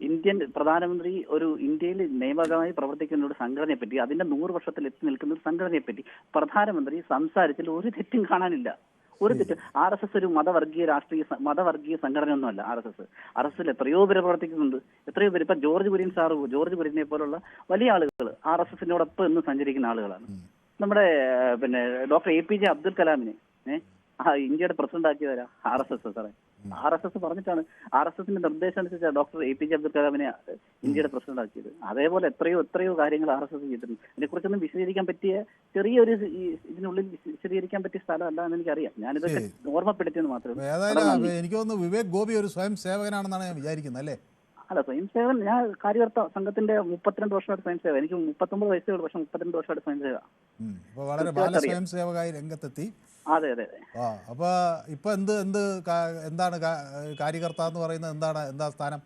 ഇന്ത്യൻ പ്രധാനമന്ത്രി ഒരു ഇന്ത്യയിൽ നിയമപരമായി പ്രവർത്തിക്കുന്ന ഒരു സംഘടനയെ പറ്റി, അതിന്റെ 100 വർഷത്തിൽ എത്തി നിൽക്കുന്ന ഒരു സംഘടനയെ പറ്റി പ്രധാനമന്ത്രി സംസാരിച്ചതിൽ ഒരു തെറ്റും കാണാനില്ല. ഒരു തെറ്റ്. RSS ഒരു മതവർഗീയ സംഘടനയൊന്നുമല്ല. RSSൽ എത്രയോ പേര് പ്രവർത്തിക്കുന്നുണ്ട്, എത്രയോ പേര്. ഇപ്പൊ ജോർജ് കുര്യനെ പോലുള്ള വലിയ ആളുകൾ RSSനോടൊപ്പം ഇന്ന് സഞ്ചരിക്കുന്ന ആളുകളാണ്. നമ്മുടെ പിന്നെ ഡോക്ടർ APJ അബ്ദുൽ കലാമിനെ ഇന്ത്യയുടെ പ്രസിഡന്റ് ആക്കിയവരാ RSS സാറേ. RSS പറഞ്ഞിട്ടാണ്, RSSന്റെ നിർദ്ദേശം അനുസരിച്ചാണ് ഡോക്ടർ APJ അബ്ദുൽ കലാമിനെ ഇന്ത്യയുടെ പ്രസിഡന്റ് ആക്കിയത്. അതേപോലെ എത്രയോ കാര്യങ്ങൾ RSS ചെയ്തിട്ടുണ്ട്. ഇതിനെക്കുറിച്ചൊന്നും വിശദീകരിക്കാൻ പറ്റിയ ചെറിയൊരു ഇതിനുള്ളിൽ വിശദീകരിക്കാൻ പറ്റിയ സ്ഥലമല്ല എന്ന് എനിക്കറിയാം. ഞാനിതൊക്കെ ഓർമ്മപ്പെടുത്തിയെന്ന് മാത്രമേ. എനിക്ക് തോന്നുന്നു വിവേക് ഗോപി ഒരു സ്വയം സേവകനാണെന്നാണ് ഞാൻ വിചാരിക്കുന്നത് അല്ലേ? അല്ല, സ്വയം സേവൻ ഞാൻ കാര്യകർത്ത സംഘത്തിന്റെ 32 വർഷമായിട്ട് സ്വയം സേവ. എനിക്ക് 39 വയസ്സേ ഉള്ളൂ, പക്ഷെ 32 വർഷമായിട്ട് സ്വയം സേവ. വളരെ ബാല സ്വയം സേവകമായി രംഗത്തെത്തി. അതെ. അപ്പൊ ഇപ്പൊ എന്താണ് കാര്യകർത്ത എന്ന് പറയുന്നത്? എന്താ സ്ഥാനം?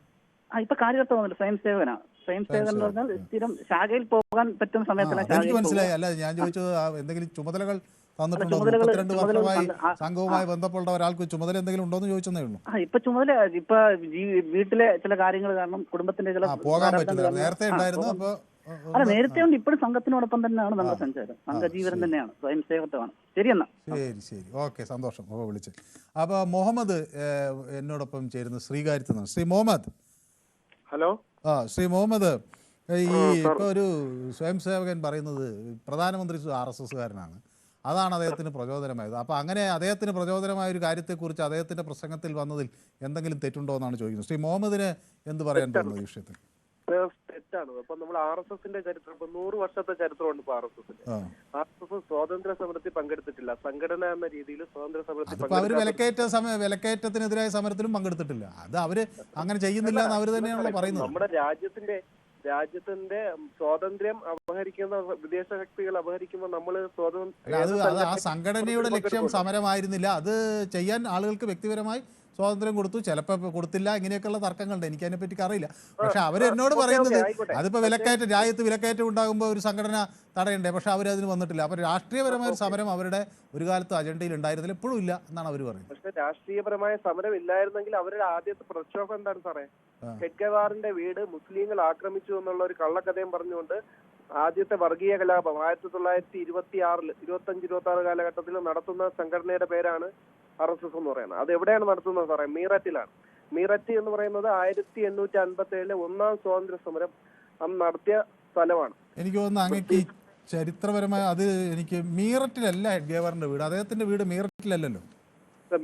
ഇപ്പൊ കാര്യകർത്ത വന്നില്ല, സ്വയം സേവന. സ്വയം സേവൻ എന്ന് പറഞ്ഞാൽ സ്ഥിരം ശാഖയിൽ പോകാൻ പറ്റുന്ന സമയത്ത് എനിക്ക് മനസ്സിലായി. അല്ല, ഞാൻ ചോദിച്ചത് എന്തെങ്കിലും ചുമതലകൾ തന്നിട്ടുണ്ടോ? 32 വർഷമായി സംഘവുമായി ബന്ധപ്പെട്ട ഒരാൾക്ക് ചുമതല എന്തെങ്കിലും ഉണ്ടോ എന്ന് ചോദിച്ചതേ ഉള്ളൂ. ഇപ്പൊ ചുമതല വീട്ടിലെ ചില കാര്യങ്ങൾ കാരണം കുടുംബത്തിന്റെ ചില പോകാൻ പറ്റില്ല. നേരത്തെ ഉണ്ടായിരുന്നു. അപ്പൊ അല്ല, നേരത്തെ ഉണ്ട്. ഇപ്പോഴും സംഘത്തിനോടൊപ്പം തന്നെയാണ് നമ്മുടെ സഞ്ചാരം. സംഘജീവനം തന്നെയാണ്, സ്വയം സേവത്വമാണ്. ശരിയെന്നാ. ശരി. ഓക്കെ, സന്തോഷം. അപ്പോൾ വിളിച്ചത്. അപ്പോൾ മുഹമ്മദ് എന്നോടൊപ്പം ചേരുന്നു ശ്രീകാര്യത്ത്. ശ്രീ മുഹമ്മദ്. ഹലോ. ശ്രീ മുഹമ്മദ്, ഇപ്പോൾ ഒരു സ്വയം സേവകൻ പറയുന്നത് പ്രധാനമന്ത്രി RSSകാരനാണ്, അതാണ് അദ്ദേഹത്തിന് പ്രചോദനമായത്. അപ്പോൾ അങ്ങനെ അദ്ദേഹത്തിന് പ്രചോദനമായ ഒരു കാര്യത്തെക്കുറിച്ച് അദ്ദേഹത്തിൻ്റെ പ്രസംഗത്തിൽ വന്നതിൽ എന്തെങ്കിലും തെറ്റുണ്ടോ എന്നാണ് ചോദിക്കുന്നത്. ശ്രീ മുഹമ്മദിന് എന്ത് പറയാൻ തോന്നുന്നു ഈ വിഷയത്തിൽ? തെറ്റാണ്. അപ്പൊ നമ്മൾ RSSന്റെ ചരിത്രം, ഇപ്പൊ 100 വർഷത്തെ ചരിത്രമുണ്ട് ഇപ്പൊ RSS സ്വാതന്ത്ര്യ സമരത്തിൽ പങ്കെടുത്തിട്ടില്ല. സംഘടന എന്ന രീതിയിൽ സ്വാതന്ത്ര്യ സമരത്തിൽ അവര് വിലക്കയറ്റത്തിനെതിരായ സമരത്തിലും പങ്കെടുത്തിട്ടില്ല. അത് അവര് അങ്ങനെ ചെയ്യുന്നില്ല എന്ന് അവര് തന്നെയാണല്ലോ പറയുന്നത്. നമ്മുടെ രാജ്യത്തിന്റെ സ്വാതന്ത്ര്യം അപഹരിക്കുന്ന വിദേശ ശക്തികൾ അപഹരിക്കുമ്പോൾ നമ്മള് അത് ആ സംഘടനയുടെ ലക്ഷ്യം സമരമായിരുന്നില്ല. അത് ചെയ്യാൻ ആളുകൾക്ക് വ്യക്തിപരമായി സ്വാതന്ത്ര്യം കൊടുത്തു, ചിലപ്പോൾ കൊടുത്തില്ല, ഇങ്ങനെയൊക്കെയുള്ള തർക്കങ്ങളുണ്ട്. എനിക്ക് അതിനെപ്പറ്റി അറിയില്ല. പക്ഷെ അവരെന്നോട് പറയുന്നത് അതിപ്പോൾ രാജ്യത്ത് വിലക്കയറ്റം ഉണ്ടാകുമ്പോൾ ഒരു സംഘടന തടയണ്ടേ, പക്ഷെ അവരതിന് വന്നിട്ടില്ല. അപ്പോൾ രാഷ്ട്രീയപരമായ ഒരു സമരം അവരുടെ ഒരു കാലത്ത് അജണ്ടയിൽ ഉണ്ടായിരുന്നില്ല, എപ്പോഴും ഇല്ല എന്നാണ് അവർ പറയുന്നത്. പക്ഷെ രാഷ്ട്രീയപരമായ സമരം ഇല്ലായിരുന്നെങ്കിൽ അവരുടെ ആദ്യത്തെ പ്രക്ഷോഭം എന്താണ് സാറേ? ഹെഡ്ഗവാറിന്റെ വീട് മുസ്ലിങ്ങൾ ആക്രമിച്ചു എന്നുള്ള ഒരു കള്ളക്കഥയും പറഞ്ഞുകൊണ്ട് ആദ്യത്തെ വർഗീയ കലാപം 1926 25-26 കാലഘട്ടത്തിൽ നടത്തുന്ന സംഘടനയുടെ പേരാണ് RSS എന്ന് പറയുന്നത്. അത് എവിടെയാണ് നടത്തുന്നത് സാറേ? മീററ്റിലാണ്. മീററ്റ് എന്ന് പറയുന്നത് 1857 ഒന്നാം സ്വാതന്ത്ര്യ സമരം അന്ന് നടത്തിയ സ്ഥലമാണ്. എനിക്ക് തോന്നുന്നു അങ്ങക്ക് ചരിത്രപരമായ അത് എനിക്ക് മീററ്റിലല്ല ഹെഡ്ഗേവാറിന്റെ വീട്. അദ്ദേഹത്തിന്റെ വീട് മീററ്റിലല്ലല്ലോ.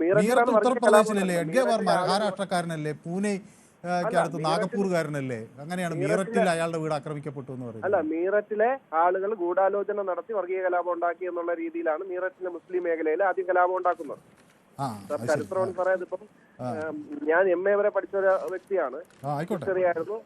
മീററ്റ് ഉത്തർപ്രദേശിലല്ലേ? ഹെഡ്ഗേവാർ മഹാരാഷ്ട്രക്കാരനല്ലേ? പൂനെ അടുത്ത് നാഗപ്പൂർകാരനല്ലേ? അങ്ങനെയാണ് മീററ്റിൽ അയാളുടെ വീട് ആക്രമിക്കപ്പെട്ടു എന്ന് പറയുന്നത്. അല്ല, മീററ്റിലെ ആളുകൾ ഗൂഢാലോചന നടത്തി വർഗീയ കലാപം ഉണ്ടാക്കി എന്നുള്ള രീതിയിലാണ് മീററ്റിലെ മുസ്ലിം മേഖലയിൽ ആദ്യം കലാപം ഉണ്ടാക്കുന്നത്. ചരിത്രമാണ് പറയുന്നത്. ഇപ്പം ഞാൻ MA വരെ പഠിച്ച ഒരു വ്യക്തിയാണ്, ഹിസ്റ്ററിയായിരുന്നു.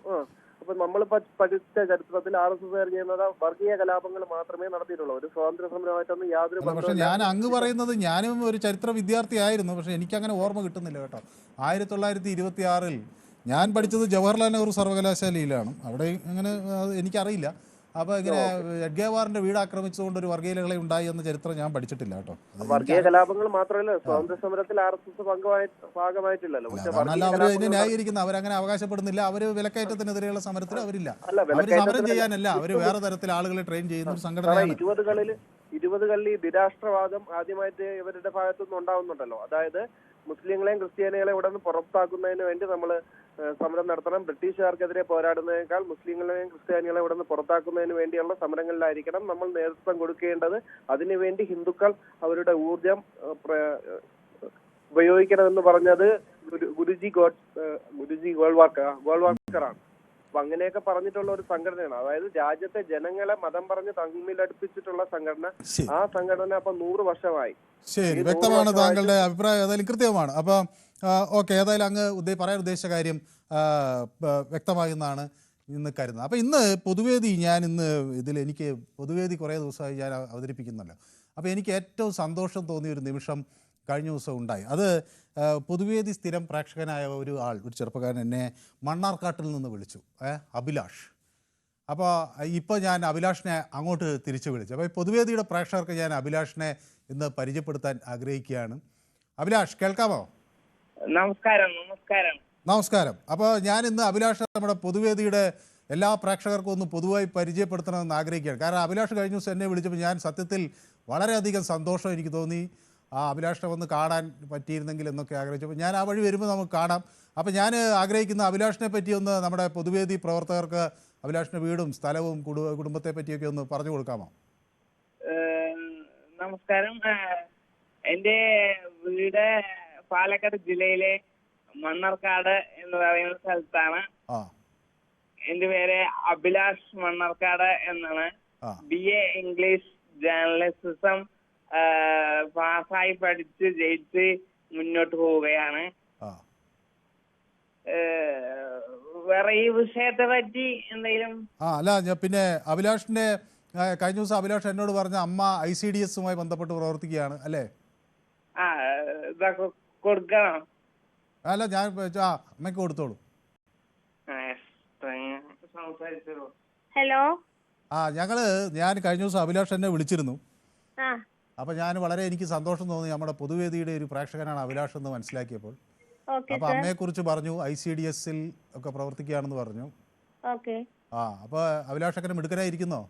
അപ്പൊ നമ്മളിപ്പോ പഠിച്ച ചരിത്രത്തിൽ RSS ചെയ്യുന്നത് വർഗീയ കലാപങ്ങൾ മാത്രമേ നടത്തിയിട്ടുള്ളൂ. ഒരു സ്വാതന്ത്ര്യ സമരമായിട്ടൊന്നും യാതൊരു പക്ഷെ ഞാൻ അങ്ങ് പറയുന്നത്, ഞാനും ഒരു ചരിത്ര വിദ്യാർത്ഥിയായിരുന്നു, പക്ഷെ എനിക്കങ്ങനെ ഓർമ്മ കിട്ടുന്നില്ല കേട്ടോ. 1926 ഞാൻ പഠിച്ചത് ജവഹർലാൽ നെഹ്റു സർവകലാശാലയിലാണ്. അവിടെ ഇങ്ങനെ എനിക്കറിയില്ല. അപ്പോൾ ഇങ്ങനെ ഹെഡ്ഗേവാറിന്റെ വീട് ആക്രമിച്ചുകൊണ്ട് ഒരു വർഗീയലകളെ ഉണ്ടായി എന്ന ചരിത്രം ഞാൻ പഠിച്ചിട്ടില്ല കേട്ടോ. വർഗീയ കലാപങ്ങൾ മാത്രമല്ല, സ്വാതന്ത്ര്യ സമരത്തിൽ RSS ഭാഗമായിട്ടില്ലല്ലോ. അല്ല, അവർ അതിനെ ന്യായീകരിക്കുന്ന, അവരങ്ങനെ അവകാശപ്പെടുന്നില്ല. അവര് വിലക്കയറ്റത്തിനെതിരെയുള്ള സമരത്തിൽ അവരില്ല. അവര് സമരം ചെയ്യാനല്ല, അവര് വേറെ തരത്തിൽ ആളുകളെ ട്രെയിൻ ചെയ്യുന്ന ഒരു സംഘടനയാണ്. 20കളിൽ നിരാഷ്ട്രവാദം ആദ്യമായിട്ട് ഇവരുടെ ഭാഗത്തുനിന്ന് ഉണ്ടാവുന്നുണ്ടല്ലോ. അതായത് മുസ്ലിങ്ങളെയും ക്രിസ്ത്യാനികളെയും ഇവിടെ നിന്ന് പുറത്താക്കുന്നതിന് വേണ്ടി നമ്മൾ സമരം നടത്തണം. ബ്രിട്ടീഷുകാർക്കെതിരെ പോരാടുന്നതിനേക്കാൾ മുസ്ലിങ്ങളെയും ക്രിസ്ത്യാനികളെയും ഇവിടെ നിന്ന് പുറത്താക്കുന്നതിന് വേണ്ടിയുള്ള സമരങ്ങളിലായിരിക്കണം നമ്മൾ നേതൃത്വം കൊടുക്കേണ്ടത്. അതിനുവേണ്ടി ഹിന്ദുക്കൾ അവരുടെ ഊർജം ഉപയോഗിക്കണമെന്ന് പറഞ്ഞത് ഗുരുജി ഗോൾവാൾക്കറാണ്. അപ്പൊ അങ്ങനെയൊക്കെ പറഞ്ഞിട്ടുള്ള ഒരു സംഘടനയാണ്. അതായത് രാജ്യത്തെ ജനങ്ങളെ മതം പറഞ്ഞ് തമ്മിലടുപ്പിച്ചിട്ടുള്ള സംഘടന. ആ സംഘടന അപ്പൊ 100 വർഷമായി. ശരി, വ്യക്തമാണ് താങ്കളുടെ അഭിപ്രായം, ഏതായാലും കൃത്യമാണ്. അപ്പം ഓക്കെ, ഏതായാലും അങ്ങ് പറയാൻ ഉദ്ദേശിച്ച കാര്യം വ്യക്തമായി എന്നാണ് ഇന്ന് കരുതുന്നത്. അപ്പോൾ ഇന്ന് പൊതുവേദി, ഞാൻ ഇന്ന് എനിക്ക് പൊതുവേദി കുറേ ദിവസമായി ഞാൻ അവതരിപ്പിക്കുന്നല്ലോ. അപ്പോൾ എനിക്ക് ഏറ്റവും സന്തോഷം തോന്നിയ ഒരു നിമിഷം കഴിഞ്ഞ ദിവസം ഉണ്ടായി. അത് പൊതുവേദി സ്ഥിരം പ്രേക്ഷകനായ ഒരു ചെറുപ്പക്കാരൻ എന്നെ മണ്ണാർക്കാട്ടിൽ നിന്ന് വിളിച്ചു, അഭിലാഷ്. അപ്പോൾ ഇപ്പോൾ ഞാൻ അഭിലാഷിനെ അങ്ങോട്ട് തിരിച്ചു വിളിച്ചു. അപ്പോൾ ഈ പൊതുവേദിയുടെ പ്രേക്ഷകർക്ക് ഞാൻ അഭിലാഷിനെ ഇന്ന് പരിചയപ്പെടുത്താൻ ആഗ്രഹിക്കുകയാണ്. അഭിലാഷ്, കേൾക്കാമോ? നമസ്കാരം. അപ്പോൾ ഞാൻ ഇന്ന് അഭിലാഷ് നമ്മുടെ പൊതുവേദിയുടെ എല്ലാ പ്രേക്ഷകർക്കും ഒന്ന് പൊതുവായി പരിചയപ്പെടുത്തണമെന്ന് ആഗ്രഹിക്കുകയാണ്. കാരണം അഭിലാഷ് കഴിഞ്ഞ ദിവസം എന്നെ വിളിച്ചപ്പോൾ ഞാൻ സത്യത്തിൽ വളരെയധികം സന്തോഷം എനിക്ക് തോന്നി. അഭിലാഷിനെ ഒന്ന് കാണാൻ പറ്റിയിരുന്നെങ്കിൽ എന്നൊക്കെ ആഗ്രഹിച്ചപ്പോൾ ഞാൻ ആ വഴി വരുമ്പോൾ നമുക്ക് കാണാം. അപ്പോൾ ഞാൻ ആഗ്രഹിക്കുന്ന അഭിലാഷിനെ പറ്റി ഒന്ന് നമ്മുടെ പൊതുവേദി പ്രവർത്തകർക്ക് അഭിലാഷിൻ്റെ വീടും സ്ഥലവും കുടുംബത്തെ പറ്റിയൊക്കെ ഒന്ന് പറഞ്ഞു കൊടുക്കാമോ? നമസ്കാരം. എൻ്റെ വീട് പാലക്കാട് ജില്ലയിലെ മണ്ണാർക്കാട് എന്ന് പറയുന്ന സ്ഥലത്താണ്. എൻ്റെ പേര് അഭിലാഷ് മണ്ണാർക്കാട് എന്നാണ്. BA ഇംഗ്ലീഷ് ജേർണലിസം പാസ്സായി പഠിച്ച് ജയിച്ച് മുന്നോട്ട് പോവുകയാണ്. വേറെ ഈ വിഷയത്തെ പറ്റി എന്തെങ്കിലും? അല്ല, പിന്നെ അഭിലാഷിന്റെ കഴിഞ്ഞ ദിവസം അഭിലാഷ് എന്നോട് പറഞ്ഞ അമ്മ ICDS-മായി ബന്ധപ്പെട്ട് പ്രവർത്തിക്കുകയാണ് അല്ലേ? കൊടുക്കണം. അല്ല, ഞാൻ അമ്മയ്ക്ക് കൊടുത്തോളൂ. ഹലോ. ഞാൻ കഴിഞ്ഞ ദിവസം അഭിലാഷ് എന്നെ വിളിച്ചിരുന്നു. അപ്പൊ എനിക്ക് സന്തോഷം തോന്നി. നമ്മുടെ പൊതുവേദിയുടെ ഒരു പ്രേക്ഷകനാണ് അഭിലാഷ് എന്ന് മനസ്സിലാക്കിയപ്പോൾ. അപ്പൊ അമ്മയെ കുറിച്ച് പറഞ്ഞു, ICDS-ൽ ഒക്കെ പ്രവർത്തിക്കുകയാണെന്ന് പറഞ്ഞു. അപ്പൊ അഭിലാഷ് അങ്ങനെ മിടുക്കനായിരിക്കുന്നോ?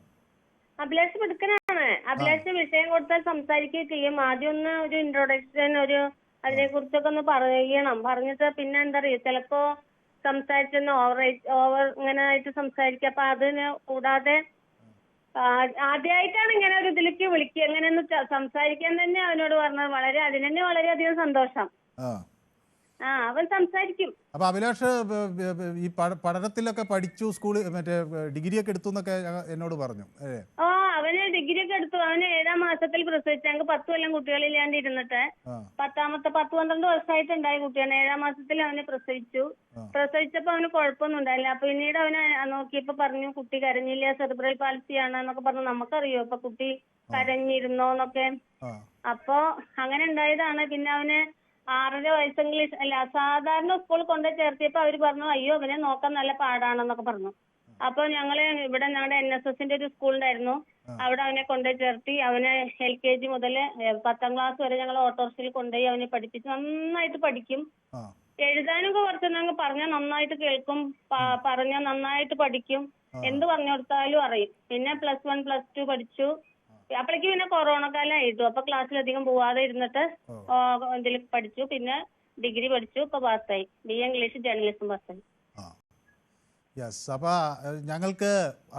അഭിലാഷ് മിടുക്കനാണ്. അഭിലാഷിന് വിഷയം കൊടുത്താൽ സംസാരിക്കുകയും ചെയ്യും. ആദ്യം ഒന്ന് ഒരു ഇൻട്രൊഡക്ഷൻ, അതിനെ കുറിച്ചൊക്കെ ഒന്ന് പറയണം. പറഞ്ഞിട്ട് പിന്നെ എന്താ അറിയോ, ചിലപ്പോ സംസാരിച്ചെന്ന് ഓവർ ഇങ്ങനെ ആയിട്ട് സംസാരിക്കുക. അപ്പൊ അതിന് കൂടാതെ ആദ്യമായിട്ടാണ് ഇങ്ങനെ ഒരു ഇതിലേക്ക് വിളിക്കുക, എങ്ങനെയൊന്ന് സംസാരിക്കാൻ തന്നെ അവനോട് പറഞ്ഞത്. അതിന് തന്നെ വളരെയധികം സന്തോഷം. അവൻ സംസാരിക്കും. അപ്പൊ അഭിലാഷ് ഈ പഠനത്തിലൊക്കെ പഠിച്ചു, സ്കൂളിൽ മറ്റേ ഡിഗ്രി ഒക്കെ എടുത്തു എന്നൊക്കെ എന്നോട് പറഞ്ഞു. അവന് ഡിഗ്രി ഒക്കെ എടുത്തു. അവന് 7ാം മാസത്തിൽ പ്രസവിച്ചു. ഞങ്ങൾക്ക് 10 കൊല്ലം കുട്ടികളില്ലാണ്ട് ഇരുന്നിട്ട് 10-12 വർഷമായിട്ടുണ്ടായ കുട്ടിയാണ്. 7ാം മാസത്തിൽ അവന് പ്രസവിച്ചപ്പോ അവന് കുഴപ്പമൊന്നും ഉണ്ടായില്ല. പിന്നീട് അവന് നോക്കിയപ്പോ പറഞ്ഞു കുട്ടി കരഞ്ഞില്ല, സെറിബ്രൽ പാൾസി ആണ് എന്നൊക്കെ പറഞ്ഞു. നമുക്കറിയോ ഇപ്പൊ കുട്ടി കരഞ്ഞിരുന്നോ എന്നൊക്കെ. അപ്പൊ അങ്ങനെ ഉണ്ടായതാണ്. പിന്നെ അവന് 6.5 വയസ്സ് ഇംഗ്ലീഷ് സാധാരണ സ്കൂളിൽ കൊണ്ടു ചേർത്തിയപ്പോ അവര് പറഞ്ഞു അയ്യോ അവനെ നോക്കാൻ നല്ല പാടാണെന്നൊക്കെ പറഞ്ഞു. അപ്പൊ ഞങ്ങള് ഇവിടെ ഞങ്ങളുടെ NSSന്റെ ഒരു സ്കൂളുണ്ടായിരുന്നു, അവിടെ അവനെ കൊണ്ടു ചേർത്തി. അവനെ LKG മുതൽ 10ാം ക്ലാസ് വരെ ഞങ്ങൾ ഓട്ടോറിക്ഷയിൽ കൊണ്ടുപോയി അവനെ പഠിപ്പിച്ചു. നന്നായിട്ട് പഠിക്കും. എഴുതാനൊക്കെ കുറച്ച് ഞങ്ങൾ പറഞ്ഞാൽ നന്നായിട്ട് കേൾക്കും, പറഞ്ഞാൽ നന്നായിട്ട് പഠിക്കും. എന്ത് പറഞ്ഞു കൊടുത്താലും അറിയും. പിന്നെ +1 +2 പഠിച്ചു. അപ്പോഴേക്ക് പിന്നെ കൊറോണ കാലമായിട്ടു. അപ്പൊ ക്ലാസ്സിലധികം പോവാതെ ഇരുന്നിട്ട് ഇതിൽ പഠിച്ചു. പിന്നെ ഡിഗ്രി പഠിച്ചു. ഇപ്പൊ പാസ്സായി. BA ഇംഗ്ലീഷ് ജേർണലിസം പാസ്സായി. യെസ്. അപ്പോൾ ഞങ്ങൾക്ക്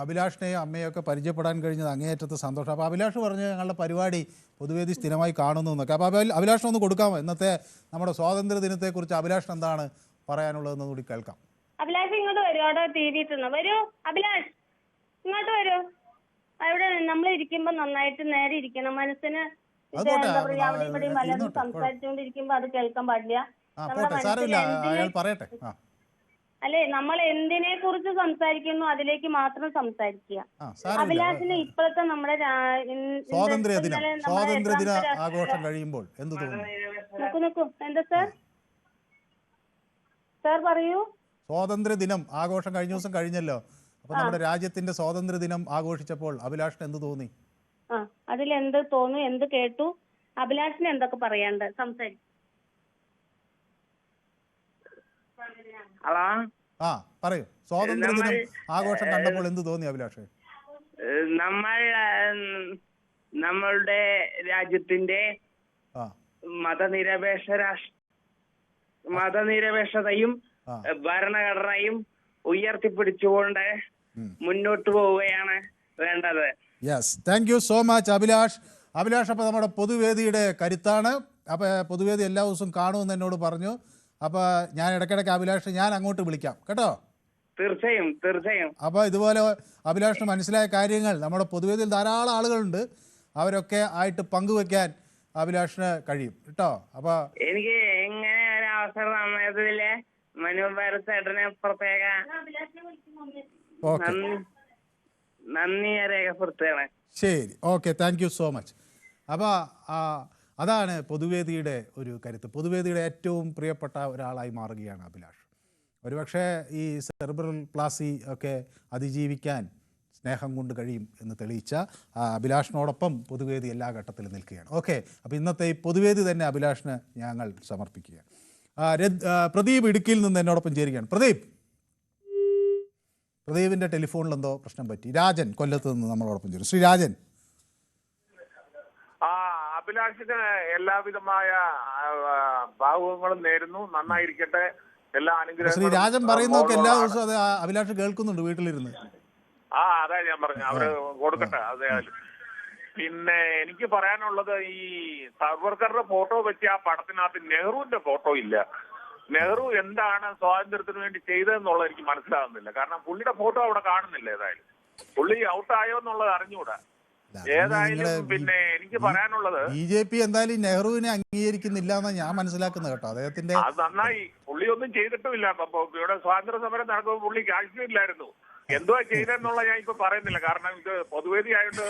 അഭിലാഷിനെയും അമ്മയും ഒക്കെ പരിചയപ്പെടാൻ കഴിഞ്ഞത് അങ്ങേയറ്റത്ത് സന്തോഷം. അപ്പോൾ അഭിലാഷ് പറഞ്ഞ് ഞങ്ങളുടെ പരിപാടി പൊതുവേദി സ്ഥിരമായി കാണുന്നു എന്നൊക്കെ. അപ്പോൾ അഭിലാഷിനൊന്ന് കൊടുക്കാമോ? ഇന്നത്തെ നമ്മുടെ സ്വാതന്ത്ര്യ ദിനത്തെക്കുറിച്ച് അഭിലാഷിന് എന്താണ് പറയാനുള്ളതെന്ന് കൂടി കേൾക്കാം. അഭിലാഷ് ഇങ്ങോട്ട് വരൂ. അവിടെ TV വരൂ. അഭിലാഷ് ഇങ്ങോട്ട് വരൂ. അവിടെ നമ്മൾ ഇരിക്കുമ്പോ നന്നായിട്ട് നേരെ ഇരിക്കണം. മനസ്സിന് എന്താ പറയാ അവിടെ ഇവിടെയും പലതും സംസാരിച്ചുകൊണ്ടിരിക്കുമ്പോ അത് കേൾക്കാൻ പാടില്ല. അല്ലെ, നമ്മൾ എന്തിനെ കുറിച്ച് സംസാരിക്കുന്നു അതിലേക്ക് മാത്രം സംസാരിക്കുക. അഭിലാഷിന് ഇപ്പോഴത്തെ നമ്മുടെ സ്വാതന്ത്ര്യദിന ആഘോഷം കഴിയുമ്പോൾ എന്ത് തോന്നുന്നു? നോക്കൂ എന്താ സാർ പറയൂ. സ്വാതന്ത്ര്യദിനം ആഘോഷം കഴിഞ്ഞ ദിവസം കഴിഞ്ഞല്ലോ. അപ്പൊ നമ്മുടെ രാജ്യത്തിന്റെ സ്വാതന്ത്ര്യ ദിനം ആഘോഷിച്ചപ്പോൾ അഭിലാഷിന് എന്ത് തോന്നി? അതിലെന്ത് തോന്നി, എന്ത് കേട്ടു, അഭിലാഷിന് എന്തൊക്കെ പറയാണ്ട് സംസാരിക്കും. പറയൂ. സ്വാതന്ത്ര്യ ദിനം ആഘോഷം കണ്ടപ്പോൾ എന്ത് തോന്നി അഭിലാഷ്? നമ്മളുടെ രാജ്യത്തിന്റെ മതനിരപേക്ഷതയും ഭരണഘടനയും ഉയർത്തിപ്പിടിച്ചുകൊണ്ട് മുന്നോട്ട് പോവുകയാണ് വേണ്ടത്. Yes, thank you so much Abhilash. അപ്പോൾ നമ്മുടെ പൊതുവേദിയുടെ കരുത്താണ്. അപ്പോൾ പൊതുവേദി എല്ലാ ദിവസവും കാണുമെന്ന് എന്നോട് പറഞ്ഞു. അപ്പോൾ ഞാൻ ഇടയ്ക്കിടയ്ക്ക് അഭിലാഷ് ഞാൻ അങ്ങോട്ട് വിളിക്കാം കേട്ടോ. തീർച്ചയായും. അപ്പോൾ ഇതുപോലെ അഭിലാഷിന് മനസ്സിലായ കാര്യങ്ങൾ നമ്മുടെ പൊതുവേദിയിൽ ധാരാളം ആളുകളുണ്ട്, അവരൊക്കെ ആയിട്ട് പങ്കുവെക്കാൻ അഭിലാഷിന് കഴിയും കേട്ടോ. അപ്പോൾ എനിക്ക് എങ്ങനെ ഒരു അവസരം തന്നതിലെ മനോഭാരത്തേട്ടനെ പ്രത്യേക നന്ദി രേഖപ്പെടുത്തുകയാണ്. ശരി, okay, thank you so much. അപ്പോൾ അതാണ് പൊതുവേദിയുടെ ഒരു കരുത്ത്. പൊതുവേദിയുടെ ഏറ്റവും പ്രിയപ്പെട്ട ഒരാളായി മാറുകയാണ് അഭിലാഷ്. ഒരുപക്ഷെ ഈ സെറിബ്രൽ പാൾസി ഒക്കെ അതിജീവിക്കാൻ സ്നേഹം കൊണ്ട് കഴിയും എന്ന് തെളിയിച്ച അഭിലാഷിനോടൊപ്പം പൊതുവേദി എല്ലാ ഘട്ടത്തിലും നിൽക്കുകയാണ്. ഓക്കെ, അപ്പോൾ ഇന്നത്തെ ഈ പൊതുവേദി തന്നെ അഭിലാഷിന് ഞങ്ങൾ സമർപ്പിക്കുകയാണ്. പ്രദീപ് ഇടുക്കിയിൽ നിന്ന് എന്നോടൊപ്പം ചേരുകയാണ്. പ്രദീപിൻ്റെ ടെലിഫോണിൽ എന്തോ പ്രശ്നം പറ്റി. രാജൻ കൊല്ലത്ത് നിന്ന് നമ്മളോടൊപ്പം ചേരും. ശ്രീ രാജൻ. അഭിലാഷിന് എല്ലാവിധമായ ഭാവുകങ്ങളും നേരുന്നു. നന്നായിരിക്കട്ടെ. എല്ലാ അനുഗ്രഹങ്ങളും. ശ്രീ രാജൻ പറയുന്നതൊക്കെ എല്ലാ ദിവസവും അത് അഭിലാഷ് കേൾക്കുന്നുണ്ട് വീട്ടിലിരുന്ന്. അതാ ഞാൻ പറഞ്ഞു, അവര് കൊടുക്കട്ടെ. അതായാലും പിന്നെ എനിക്ക് പറയാനുള്ളത്, ഈ സാവർക്കറുടെ ഫോട്ടോ വെച്ച് ആ പടത്തിനകത്ത് നെഹ്റുവിന്റെ ഫോട്ടോ ഇല്ല. നെഹ്റു എന്താണ് സ്വാതന്ത്ര്യത്തിന് വേണ്ടി ചെയ്തതെന്നുള്ളത് എനിക്ക് മനസ്സിലാകുന്നില്ല. കാരണം പുള്ളിയുടെ ഫോട്ടോ അവിടെ കാണുന്നില്ല. ഏതായാലും പുള്ളി ഔട്ടായോ എന്നുള്ളത് അറിഞ്ഞുകൂടാ. ഏതായാലും പിന്നെ എനിക്ക് പറയാനുള്ളത്, BJP എന്തായാലും നെഹ്റുവിനെ അംഗീകരിക്കുന്നില്ല എന്നാണ് ഞാൻ മനസ്സിലാക്കുന്നത് കേട്ടോ. അദ്ദേഹത്തിന്റെ അത് നന്നായി. പുള്ളി ഒന്നും ചെയ്തിട്ടുമില്ല. അപ്പൊ ഇവിടെ സ്വാതന്ത്ര്യ സമരം നടക്കുമ്പോൾ പുള്ളി കാശ്മീരിലായിരുന്നു. എന്തുവാ ചെയ്തെന്നുള്ള ഞാൻ ഇപ്പൊ പറയുന്നില്ല. കാരണം ഇത് പൊതുവേദി ആയിട്ട്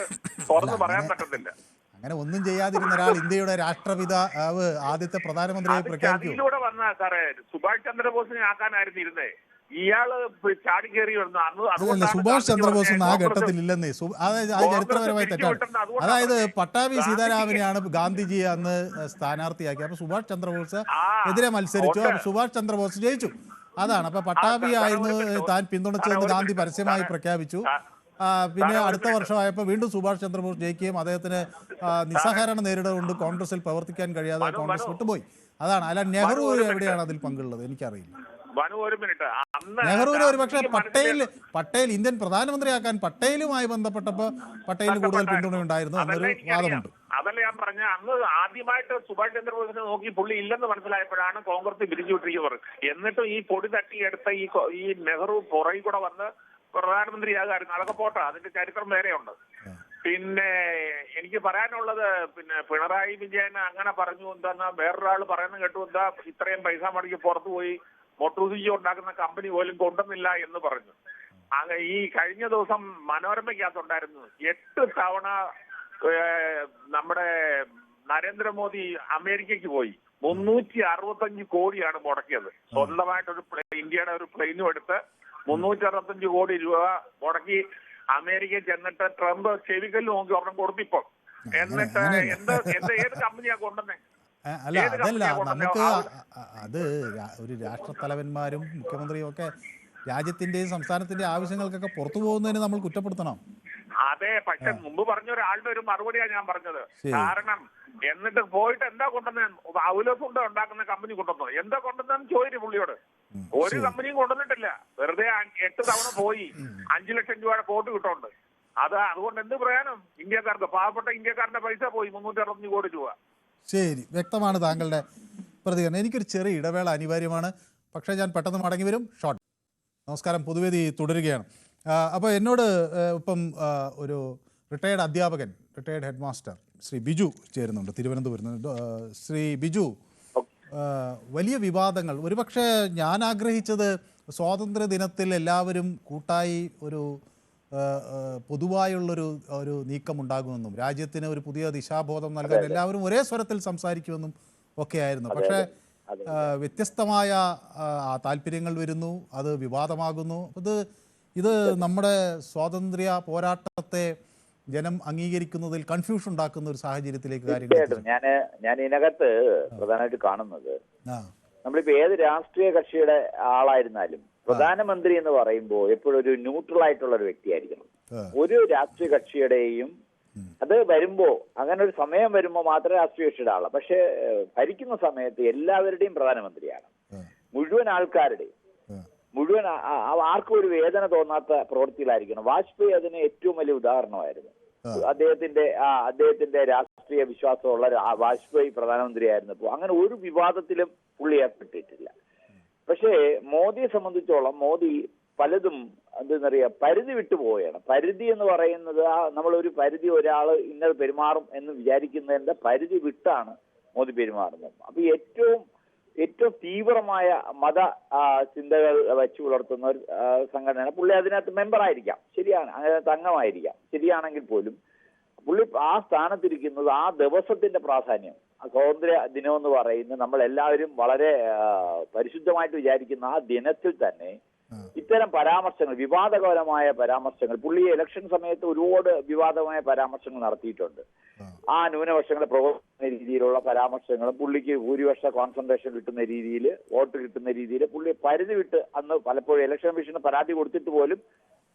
തുറന്ന് പറയാൻ പറ്റത്തില്ല. അങ്ങനെ ഒന്നും ചെയ്യാതിരുന്ന ഒരാൾ ഇന്ത്യയുടെ രാഷ്ട്രപിതാവ് ആദ്യത്തെ പ്രധാനമന്ത്രിയായി പ്രഖ്യാപിച്ചു. അതിലൂടെ വന്ന സാറേ സുഭാഷ് ചന്ദ്രബോസിനെ ആക്കാനായിരുന്നു ഇരുന്നേ. ഇയാള് ചാടി കയറി വരുന്നു. അല്ല, സുഭാഷ് ചന്ദ്രബോസ് ആ ഘട്ടത്തിൽ ഇല്ലെന്നേ. അത് ചരിത്രപരമായി തെറ്റാണ്. അതായത് പട്ടാഭി സീതാരാമനെയാണ് ഗാന്ധിജി അന്ന് സ്ഥാനാർത്ഥിയാക്കി. അപ്പൊ സുഭാഷ് ചന്ദ്രബോസ് എതിരെ മത്സരിച്ചു. അപ്പൊ സുഭാഷ് ചന്ദ്രബോസ് ജയിച്ചു. അതാണ്. അപ്പൊ പട്ടാഭി ആയിരുന്നു താൻ പിന്തുണച്ചതെന്ന് ഗാന്ധി പരസ്യമായി പ്രഖ്യാപിച്ചു. പിന്നെ അടുത്ത വർഷമായപ്പോൾ വീണ്ടും സുഭാഷ് ചന്ദ്രബോസ് ജയിക്കുകയും അദ്ദേഹത്തിന് നിസ്സഹകരണം നേരിടുകൊണ്ട് കോൺഗ്രസിൽ പ്രവർത്തിക്കാൻ കഴിയാതെ കോൺഗ്രസ് വിട്ടുപോയി. അതാണ്. അല്ല, നെഹ്റു എവിടെയാണ് അതിൽ പങ്കുള്ളത് എനിക്കറിയില്ല. മനു ഒരു മിനിറ്റ്. അന്ന് നെഹ്റുവിനെ ഒരുപക്ഷെ മനസ്സിൽ പട്ടേൽ ഇന്ത്യൻ പ്രധാനമന്ത്രിയാക്കാൻ പട്ടേലുമായി ബന്ധപ്പെട്ടപ്പോ പട്ടേലിന് കൂടുതൽ പിന്തുണയുണ്ടായിരുന്നു എന്നൊരു വാദമുണ്ട്. അതല്ല ഞാൻ പറഞ്ഞ, അന്ന് ആദ്യമായിട്ട് സുഭാഷ് ചന്ദ്രബോസിനെ നോക്കി പുള്ളി ഇല്ലെന്ന് മനസ്സിലായപ്പോഴാണ് കോൺഗ്രസ് പിരിച്ചുവിട്ടിരിക്കുന്നത്. എന്നിട്ടും ഈ പൊടി തട്ടിയെടുത്ത ഈ നെഹ്റു പുറകിൽ കൂടെ വന്ന് പ്രധാനമന്ത്രിയാകായിരുന്നു. അതൊക്കെ പോട്ടെ, അതിന്റെ ചരിത്രം വേറെയുണ്ട്. പിന്നെ എനിക്ക് പറയാനുള്ളത്, പിന്നെ പിണറായി വിജയൻ അങ്ങനെ പറഞ്ഞു എന്താ, വേറൊരാൾ പറയുന്നത് കേട്ടു എന്താ, ഇത്രയും പൈസ മുടക്കി പുറത്തു പോയി മൊട്ടൂസിജി ഉണ്ടാക്കുന്ന കമ്പനി പോലും കൊണ്ടുവന്നില്ല എന്ന് പറഞ്ഞു. ഈ കഴിഞ്ഞ ദിവസം മനോരമയ്ക്കകത്തുണ്ടായിരുന്നു 8 തവണ നമ്മുടെ നരേന്ദ്രമോദി അമേരിക്കയ്ക്ക് പോയി 365 കോടിയാണ് മുടക്കിയത്. സ്വന്തമായിട്ടൊരു ഇന്ത്യയുടെ ഒരു പ്ലെയിനും എടുത്ത് 365 കോടി രൂപ മുടക്കി അമേരിക്കയിൽ ചെന്നിട്ട് ട്രംപ് ചെവിക്കല്ല് നോക്കി ഒരെണ്ണം കൊടുത്തിപ്പോ. എന്നിട്ട് ഏത് കമ്പനിയാ കൊണ്ടുവന്നേ? അല്ല, അതല്ല, നമുക്ക് അത് ഒരു രാഷ്ട്രത്തലവന്മാരും മുഖ്യമന്ത്രിയും ഒക്കെ രാജ്യത്തിന്റെയും സംസ്ഥാനത്തിന്റെയും ആവശ്യങ്ങൾക്കൊക്കെ പുറത്തു പോകുന്നതിന് നമ്മൾ കുറ്റപ്പെടുത്തണം. അതെ, പക്ഷെ മുമ്പ് പറഞ്ഞ ഒരാളുടെ ഒരു മറുപടിയാണ് ഞാൻ പറഞ്ഞത്. കാരണം എന്നിട്ട് പോയിട്ട് എന്താ കൊണ്ടുവന്ന, ഔലസുണ്ട ഉണ്ടാക്കുന്ന കമ്പനി കൊണ്ടുവന്നു, എന്താ കൊണ്ടുവന്നെന്ന് ചോദിച്ചു പുള്ളിയോട്. ഒരു കമ്പനിയും കൊണ്ടുവന്നിട്ടില്ല. വെറുതെ 8 തവണ പോയി 5 ലക്ഷം രൂപയുടെ കോട്ട് കിട്ടുന്നുണ്ട്. അതുകൊണ്ട് എന്ത് പ്രയോജനം ഇന്ത്യക്കാർക്ക്? പാവപ്പെട്ട ഇന്ത്യക്കാരന്റെ പൈസ പോയി 365 കോടി രൂപ. ശരി, വ്യക്തമാണ് താങ്കളുടെ പ്രതികരണം. എനിക്കൊരു ചെറിയ ഇടവേള അനിവാര്യമാണ്, പക്ഷേ ഞാൻ പെട്ടെന്ന് മടങ്ങി വരും. ഷോർട്ട്. നമസ്കാരം, പൊതുവേദി തുടരുകയാണ്. അപ്പോൾ എന്നോട് ഇപ്പം ഒരു റിട്ടയേർഡ് അധ്യാപകൻ, retired head master Shri Biju ചേരുന്നുണ്ട്, തിരുവനന്തപുരത്ത്. ശ്രീ ബിജു, വലിയ വിവാദങ്ങൾ, ഒരുപക്ഷെ ഞാൻ ആഗ്രഹിച്ചത് സ്വാതന്ത്ര്യ ദിനത്തിൽ എല്ലാവരും കൂട്ടായി ഒരു പൊതുവായുള്ളൊരു നീക്കമുണ്ടാകുമെന്നും രാജ്യത്തിന് ഒരു പുതിയ ദിശാബോധം നൽകാൻ എല്ലാവരും ഒരേ സ്വരത്തിൽ സംസാരിക്കുമെന്നും ഒക്കെയായിരുന്നു. പക്ഷേ വ്യത്യസ്തമായ താല്പര്യങ്ങൾ വരുന്നു, അത് വിവാദമാകുന്നു. ഇത് നമ്മുടെ സ്വാതന്ത്ര്യ പോരാട്ടത്തെ ജനം അംഗീകരിക്കുന്നതിൽ കൺഫ്യൂഷൻ ഉണ്ടാക്കുന്ന ഒരു സാഹചര്യത്തിലേക്ക് കാര്യങ്ങൾ. ഞാൻ ഇതിനകത്ത് പ്രധാനമായിട്ട് കാണുന്നത്, നമ്മളിപ്പോ ഏത് രാഷ്ട്രീയ കക്ഷിയുടെ ആളായിരുന്നാലും പ്രധാനമന്ത്രി എന്ന് പറയുമ്പോൾ എപ്പോഴും ഒരു ന്യൂട്രൽ ആയിട്ടുള്ള ഒരു വ്യക്തിയായിരിക്കണം. ഒരു രാഷ്ട്രീയ കക്ഷിയുടെയും അത് വരുമ്പോ, അങ്ങനെ ഒരു സമയം വരുമ്പോൾ മാത്രമേ രാഷ്ട്രീയ കക്ഷിയുടെ ആളാണ്. പക്ഷെ ഭരിക്കുന്ന സമയത്ത് എല്ലാവരുടെയും പ്രധാനമന്ത്രിയാണ്, മുഴുവൻ ആൾക്കാരുടെയും, മുഴുവൻ ആർക്കും ഒരു വേദന തോന്നാത്ത പ്രവൃത്തിയിലായിരിക്കണം. വാജ്പേയി അതിന് ഏറ്റവും വലിയ ഉദാഹരണമായിരുന്നു. അദ്ദേഹത്തിന്റെ രാഷ്ട്രീയ വിശ്വാസമുള്ള വാജ്പേയി പ്രധാനമന്ത്രിയായിരുന്നപ്പോൾ അങ്ങനെ ഒരു വിവാദത്തിലും പുള്ളി ഏർപ്പെട്ടിട്ടില്ല. പക്ഷേ മോദിയെ സംബന്ധിച്ചോളം മോദി പലതും എന്താ പരിധി വിട്ടുപോവുകയാണ്. പരിധി എന്ന് പറയുന്നത് നമ്മളൊരു പരിധി, ഒരാൾ ഇന്നത് പെരുമാറും എന്ന് വിചാരിക്കുന്നതിന്റെ പരിധി വിട്ടാണ് മോദി പെരുമാറുന്നത്. അപ്പൊ ഏറ്റവും തീവ്രമായ മത ചിന്തകൾ വെച്ചു പുലർത്തുന്ന ഒരു സംഘടനയാണ്. പുള്ളി അതിനകത്ത് മെമ്പറായിരിക്കാം, ശരിയാണ്, അതിനകത്ത് അംഗമായിരിക്കാം, ശരിയാണെങ്കിൽ പോലും പുള്ളി ആ സ്ഥാനത്തിരിക്കുന്നത് ആ ദിവസത്തിന്റെ പ്രാധാന്യം, സ്വാതന്ത്ര്യ ദിനം എന്ന് പറയുന്നത് നമ്മൾ എല്ലാവരും വളരെ പരിശുദ്ധമായിട്ട് വിചാരിക്കുന്ന ആ ദിനത്തിൽ തന്നെ ഇത്തരം പരാമർശങ്ങൾ, വിവാദകരമായ പരാമർശങ്ങൾ, പുള്ളി ഇലക്ഷൻ സമയത്ത് ഒരുപാട് വിവാദമായ പരാമർശങ്ങൾ നടത്തിയിട്ടുണ്ട്. ആ ന്യൂനപക്ഷങ്ങളെ പ്രകോപിക്കുന്ന രീതിയിലുള്ള പരാമർശങ്ങൾ, പുള്ളിക്ക് ഭൂരിപക്ഷ കോൺസെൻട്രേഷൻ കിട്ടുന്ന രീതിയിൽ, വോട്ട് കിട്ടുന്ന രീതിയിൽ പുള്ളി പരിധി വിട്ട് അന്ന് പലപ്പോഴും ഇലക്ഷൻ കമ്മീഷന് പരാതി കൊടുത്തിട്ട് പോലും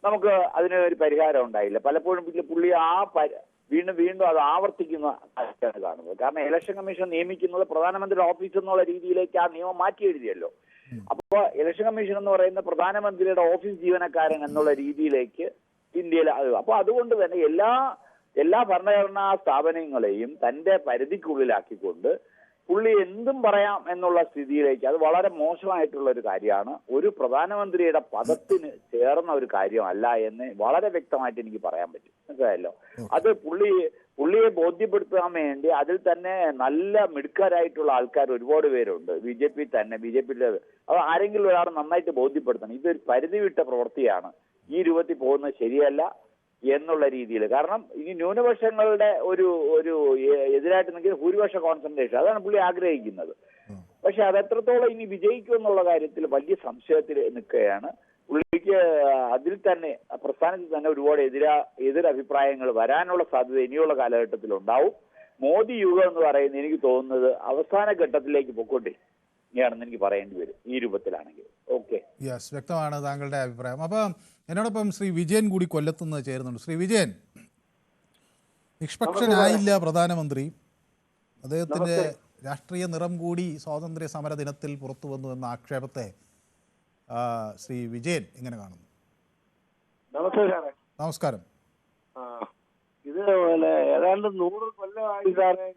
നമുക്ക് അതിന് ഒരു പരിഹാരം ഉണ്ടായില്ല. പലപ്പോഴും പുള്ളി വീണ്ടും അത് ആവർത്തിക്കുന്ന കാര്യമാണ് കാണുന്നത്. കാരണം ഇലക്ഷൻ കമ്മീഷൻ നിയമിക്കുന്നത് പ്രധാനമന്ത്രിയുടെ ഓഫീസ് എന്നുള്ള രീതിയിലേക്ക് ആ നിയമം മാറ്റി എഴുതിയല്ലോ. അപ്പൊ ഇലക്ഷൻ കമ്മീഷൻ എന്ന് പറയുന്ന പ്രധാനമന്ത്രിയുടെ ഓഫീസ് ജീവനക്കാരൻ എന്നുള്ള രീതിയിലേക്ക് ഇന്ത്യയിൽ. അപ്പൊ അതുകൊണ്ട് തന്നെ എല്ലാ ഭരണഘടനാ സ്ഥാപനങ്ങളെയും തന്റെ പരിധിക്കുള്ളിലാക്കിക്കൊണ്ട് പുള്ളി എന്തും പറയാം എന്നുള്ള സ്ഥിതിയിലേക്ക്, അത് വളരെ മോശമായിട്ടുള്ള ഒരു കാര്യമാണ്. ഒരു പ്രധാനമന്ത്രിയുടെ പദത്തിന് ചേർന്ന ഒരു കാര്യമല്ല എന്ന് വളരെ വ്യക്തമായിട്ട് എനിക്ക് പറയാൻ പറ്റും. മനസ്സിലായല്ലോ? അത് പുള്ളിയെ ബോധ്യപ്പെടുത്താൻ വേണ്ടി അതിൽ തന്നെ നല്ല മിടുക്കരായിട്ടുള്ള ആൾക്കാർ ഒരുപാട് പേരുണ്ട്. ബിജെപിയിലെ അത് ആരെങ്കിലും ഒരാൾ നന്നായിട്ട് ബോധ്യപ്പെടുത്തണം. ഇതൊരു പരിധി വിട്ട പ്രവൃത്തിയാണ്, ഈ രൂപത്തിൽ പോകുന്നത് ശരിയല്ല എന്നുള്ള രീതിയിൽ. കാരണം ഇനി ന്യൂനപക്ഷങ്ങളുടെ ഒരു എതിരായിട്ട് നിൽക്കുന്ന ഭൂരിപക്ഷ കോൺസെൻട്രേഷൻ, അതാണ് പുള്ളി ആഗ്രഹിക്കുന്നത്. പക്ഷെ അത് എത്രത്തോളം ഇനി വിജയിക്കും എന്നുള്ള കാര്യത്തിൽ വലിയ സംശയത്തിൽ നിൽക്കുകയാണ്. പുള്ളിക്ക് അതിൽ തന്നെ പ്രസ്ഥാനത്തിൽ തന്നെ ഒരുപാട് എതിരഭിപ്രായങ്ങൾ വരാനുള്ള സാധ്യത ഇനിയുള്ള കാലഘട്ടത്തിൽ ഉണ്ടാവും. മോദി യുഗം എന്ന് പറയുന്നത് എനിക്ക് തോന്നുന്നത് അവസാന ഘട്ടത്തിലേക്ക് പൊക്കോണ്ടിരിക്കുകയാണെന്ന് എനിക്ക് പറയേണ്ടി വരും ഈ രൂപത്തിലാണെങ്കിൽ. ഓക്കെ, യെസ്, വ്യക്തമാണ് താങ്കളുടെ അഭിപ്രായം. അപ്പം എന്നോടൊപ്പം ശ്രീ വിജയൻ കൂടി കൊല്ലത്തുനിന്ന് ചേരുന്നുണ്ട്. ശ്രീ വിജയൻ, നിഷ്പക്ഷനായില്ല പ്രധാനമന്ത്രി, അദ്ദേഹത്തിന്റെ രാഷ്ട്രീയ നിറം കൂടി സ്വാതന്ത്ര്യ സമര ദിനത്തിൽ പുറത്തു വന്നു എന്ന ആക്ഷേപത്തെ ശ്രീ വിജയൻ എങ്ങനെ കാണുന്നു? നമസ്തേ സാറേ. നമസ്കാരം. ഇത് ഏതാണ്ട് 100 കൊല്ലമായി സാറേ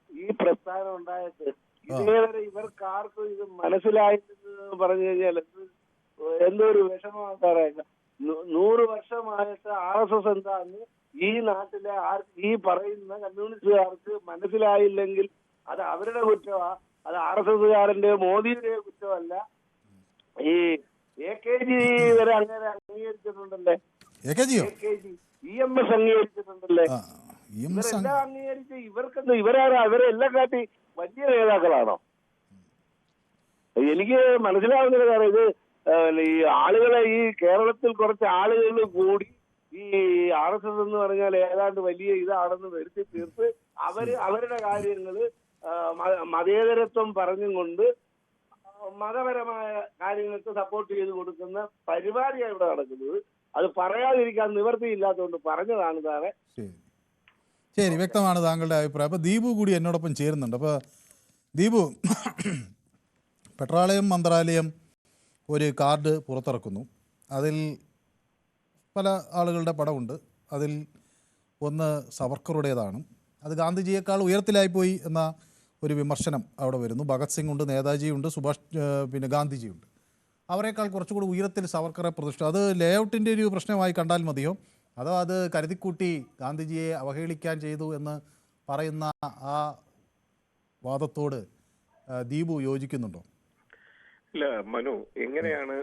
ഈ പ്രസ്ഥാനം ഉണ്ടായിട്ട് ഇതേവരെ ഇവർക്കാർക്കും ഇത് മനസ്സിലായില്ലെന്ന് പറഞ്ഞു കഴിഞ്ഞാൽ എന്തോ ഒരു വിഷമമാണ് സാറേ. 100 വർഷമായിട്ട് RSS എന്താന്ന് ഈ നാട്ടിലെ ഈ പറയുന്ന കമ്മ്യൂണിസ്റ്റുകാർക്ക് മനസ്സിലായില്ലെങ്കിൽ അത് അവരുടെ കുറ്റമാ, അത് RSSകാരന്റെ മോദിയുടെ കുറ്റമല്ല. ഈ AKG വരെ അങ്ങനെ അംഗീകരിച്ചിട്ടുണ്ടല്ലേ, EMS അംഗീകരിച്ചിട്ടുണ്ടല്ലേ, ഇവരെല്ലാം അംഗീകരിച്ച് ഇവർക്കെന്താ ഇവരെല്ലാം കാട്ടി വലിയ നേതാക്കളാണോ? എനിക്ക് മനസ്സിലാവുന്നില്ല സാറേ. ഇത് ഈ ആളുകളെ ഈ കേരളത്തിൽ കുറച്ച് ആളുകൾ കൂടി ഈ RSS എന്ന് പറഞ്ഞാൽ ഏതാണ്ട് വലിയ ഇതാണെന്ന് വരുത്തി തീർത്ത് അവരുടെ കാര്യങ്ങള് മതേതരത്വം പറഞ്ഞും കൊണ്ട് മതപരമായ കാര്യങ്ങൾക്ക് സപ്പോർട്ട് ചെയ്ത് കൊടുക്കുന്ന പരിപാടിയാണ് ഇവിടെ നടക്കുന്നത്. അത് പറയാതിരിക്കാൻ നിവൃത്തിയില്ലാത്തതുകൊണ്ട് പറഞ്ഞതാണ് സാറേ. ശരി, വ്യക്തമാണ് താങ്കളുടെ അഭിപ്രായം. അപ്പോൾ ദീപു കൂടി എന്നോടൊപ്പം ചേരുന്നുണ്ട്. അപ്പോൾ ദീപു, പെട്രോളിയം മന്ത്രാലയം ഒരു കാർഡ് പുറത്തിറക്കുന്നു. അതിൽ പല ആളുകളുടെ പടമുണ്ട്. അതിൽ ഒന്ന് സവർക്കറുടേതാണ്. അത് ഗാന്ധിജിയേക്കാൾ ഉയരത്തിലായിപ്പോയി എന്ന ഒരു വിമർശനം അവിടെ വരുന്നു. ഭഗത് സിംഗ് ഉണ്ട്, നേതാജിയുണ്ട്, പിന്നെ ഗാന്ധിജിയുണ്ട്. അവരെക്കാൾ കുറച്ചുകൂടി ഉയരത്തിൽ സവർക്കറെ പ്രതിഷ്ഠ. അത് ലേഔട്ടിൻ്റെ ഒരു പ്രശ്നമായി കണ്ടാൽ മതിയോ, അതോ അത് കരുതിക്കൂട്ടി ഗാന്ധിജിയെ അവഹേളിക്കാൻ ചെയ്തു എന്ന് പറയുന്ന ആ വാദത്തോട് ദീപു യോജിക്കുന്നുണ്ടോ? ഇല്ല മനു, എങ്ങനെയാണ്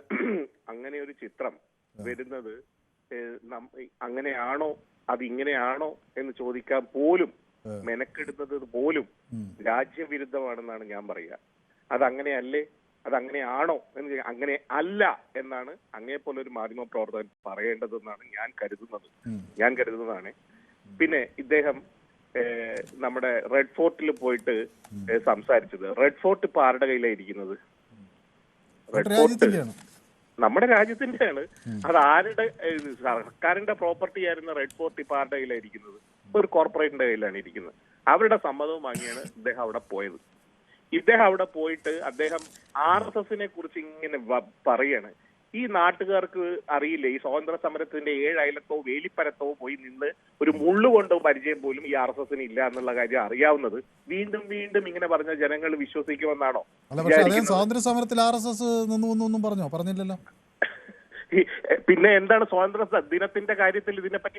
അങ്ങനെ ഒരു ചിത്രം വരുന്നത്? അങ്ങനെയാണോ, അത് ഇങ്ങനെയാണോ എന്ന് ചോദിക്കാൻ പോലും മെനക്കെടുന്നത് പോലും രാജ്യവിരുദ്ധമാണെന്നാണ് ഞാൻ പറയുക. അതങ്ങനെയല്ലേ, അതങ്ങനെയാണോ എന്ന്, അങ്ങനെ അല്ല എന്നാണ് അങ്ങേപോലെ ഒരു മാധ്യമ പ്രവർത്തകൻ പറയേണ്ടതെന്നാണ് ഞാൻ കരുതുന്നതാണ്. പിന്നെ ഇദ്ദേഹം നമ്മുടെ റെഡ് ഫോർട്ടിൽ പോയിട്ട് സംസാരിച്ചത്. റെഡ് ഫോർട്ട് ഇപ്പൊ ആരുടെ കയ്യിലാണ് ഇരിക്കുന്നത്? റെഡ് ഫോർട്ട് നമ്മുടെ രാജ്യത്തിന്റെയാണ്. അത് ആരുടെ, സർക്കാരിന്റെ പ്രോപ്പർട്ടി ആയിരുന്ന റെഡ് ഫോർട്ട് ഇപ്പൊ ആരുടെ കയ്യിലാണ് ഇരിക്കുന്നത്? ഒരു കോർപ്പറേറ്റിന്റെ കയ്യിലാണ് ഇരിക്കുന്നത്. അവരുടെ സമ്മതവും വാങ്ങിയാണ് ഇദ്ദേഹം അവിടെ പോയത്. ഇദ്ദേഹം അവിടെ പോയിട്ട് അദ്ദേഹം RSSനെ കുറിച്ച് ഇങ്ങനെ പറയാണ്. ഈ നാട്ടുകാർക്ക് അറിയില്ല, ഈ സ്വാതന്ത്ര്യ സമരത്തിന്റെ 7 അയലത്തോ വേലിപ്പരത്തോ പോയി നിന്ന് ഒരു മുള്ളുകൊണ്ടോ പരിചയം പോലും ഈ RSSന് ഇല്ല എന്നുള്ള കാര്യം അറിയാവുന്നത് വീണ്ടും വീണ്ടും ഇങ്ങനെ പറഞ്ഞ ജനങ്ങൾ വിശ്വസിക്കുമെന്നാണോ? സ്വാതന്ത്ര്യ സമരത്തിൽ RSS നിന്നൊന്നും പറഞ്ഞില്ലല്ലോ. പിന്നെ എന്താണ് സ്വാതന്ത്ര്യ ദിനത്തിന്റെ കാര്യത്തിൽ ഇതിനെപ്പറ്റി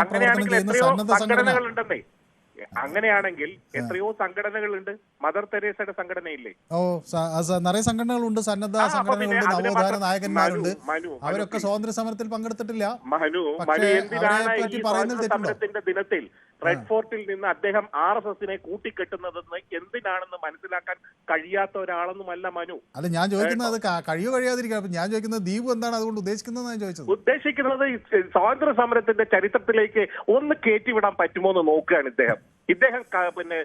അങ്ങനെയാണെങ്കിൽ എത്രയോ സംഘടനകൾ ഉണ്ടെന്നേ. അങ്ങനെയാണെങ്കിൽ എത്രയോ സംഘടനകളുണ്ട്. മദർ തെരേസയുടെ സംഘടനയില്ലേ? നിറയെ സംഘടനകളുണ്ട്, സന്നദ്ധ സംഘടനകളുണ്ട്, നവോത്ഥാന നായകന്മാരുണ്ട്. അവരൊക്കെ സ്വാതന്ത്ര്യ സമരത്തിൽ പങ്കെടുത്തിട്ടില്ല. മനു എന്തിനാണ് ഈ സ്വാതന്ത്ര്യ സമരത്തിന്റെ ദിനത്തിൽ റെഡ് ഫോർട്ടിൽ നിന്ന് അദ്ദേഹം RSSനെ കൂട്ടിക്കെട്ടുന്നതെന്ന് എന്തിനാണെന്ന് മനസ്സിലാക്കാൻ കഴിയാത്ത ഒരാളൊന്നുമല്ല മനു. അല്ല, ഞാൻ ചോദിക്കുന്നത് കഴിയാതിരിക്കാം. ഞാൻ ചോദിക്കുന്നത് ദീപു എന്താണ് അതുകൊണ്ട് ഉദ്ദേശിക്കുന്നത് സ്വാതന്ത്ര്യ സമരത്തിന്റെ ചരിത്രത്തിലേക്ക് ഒന്ന് കയറ്റിവിടാൻ പറ്റുമോ എന്ന് നോക്കുകയാണ് ഇദ്ദേഹം. പിന്നെ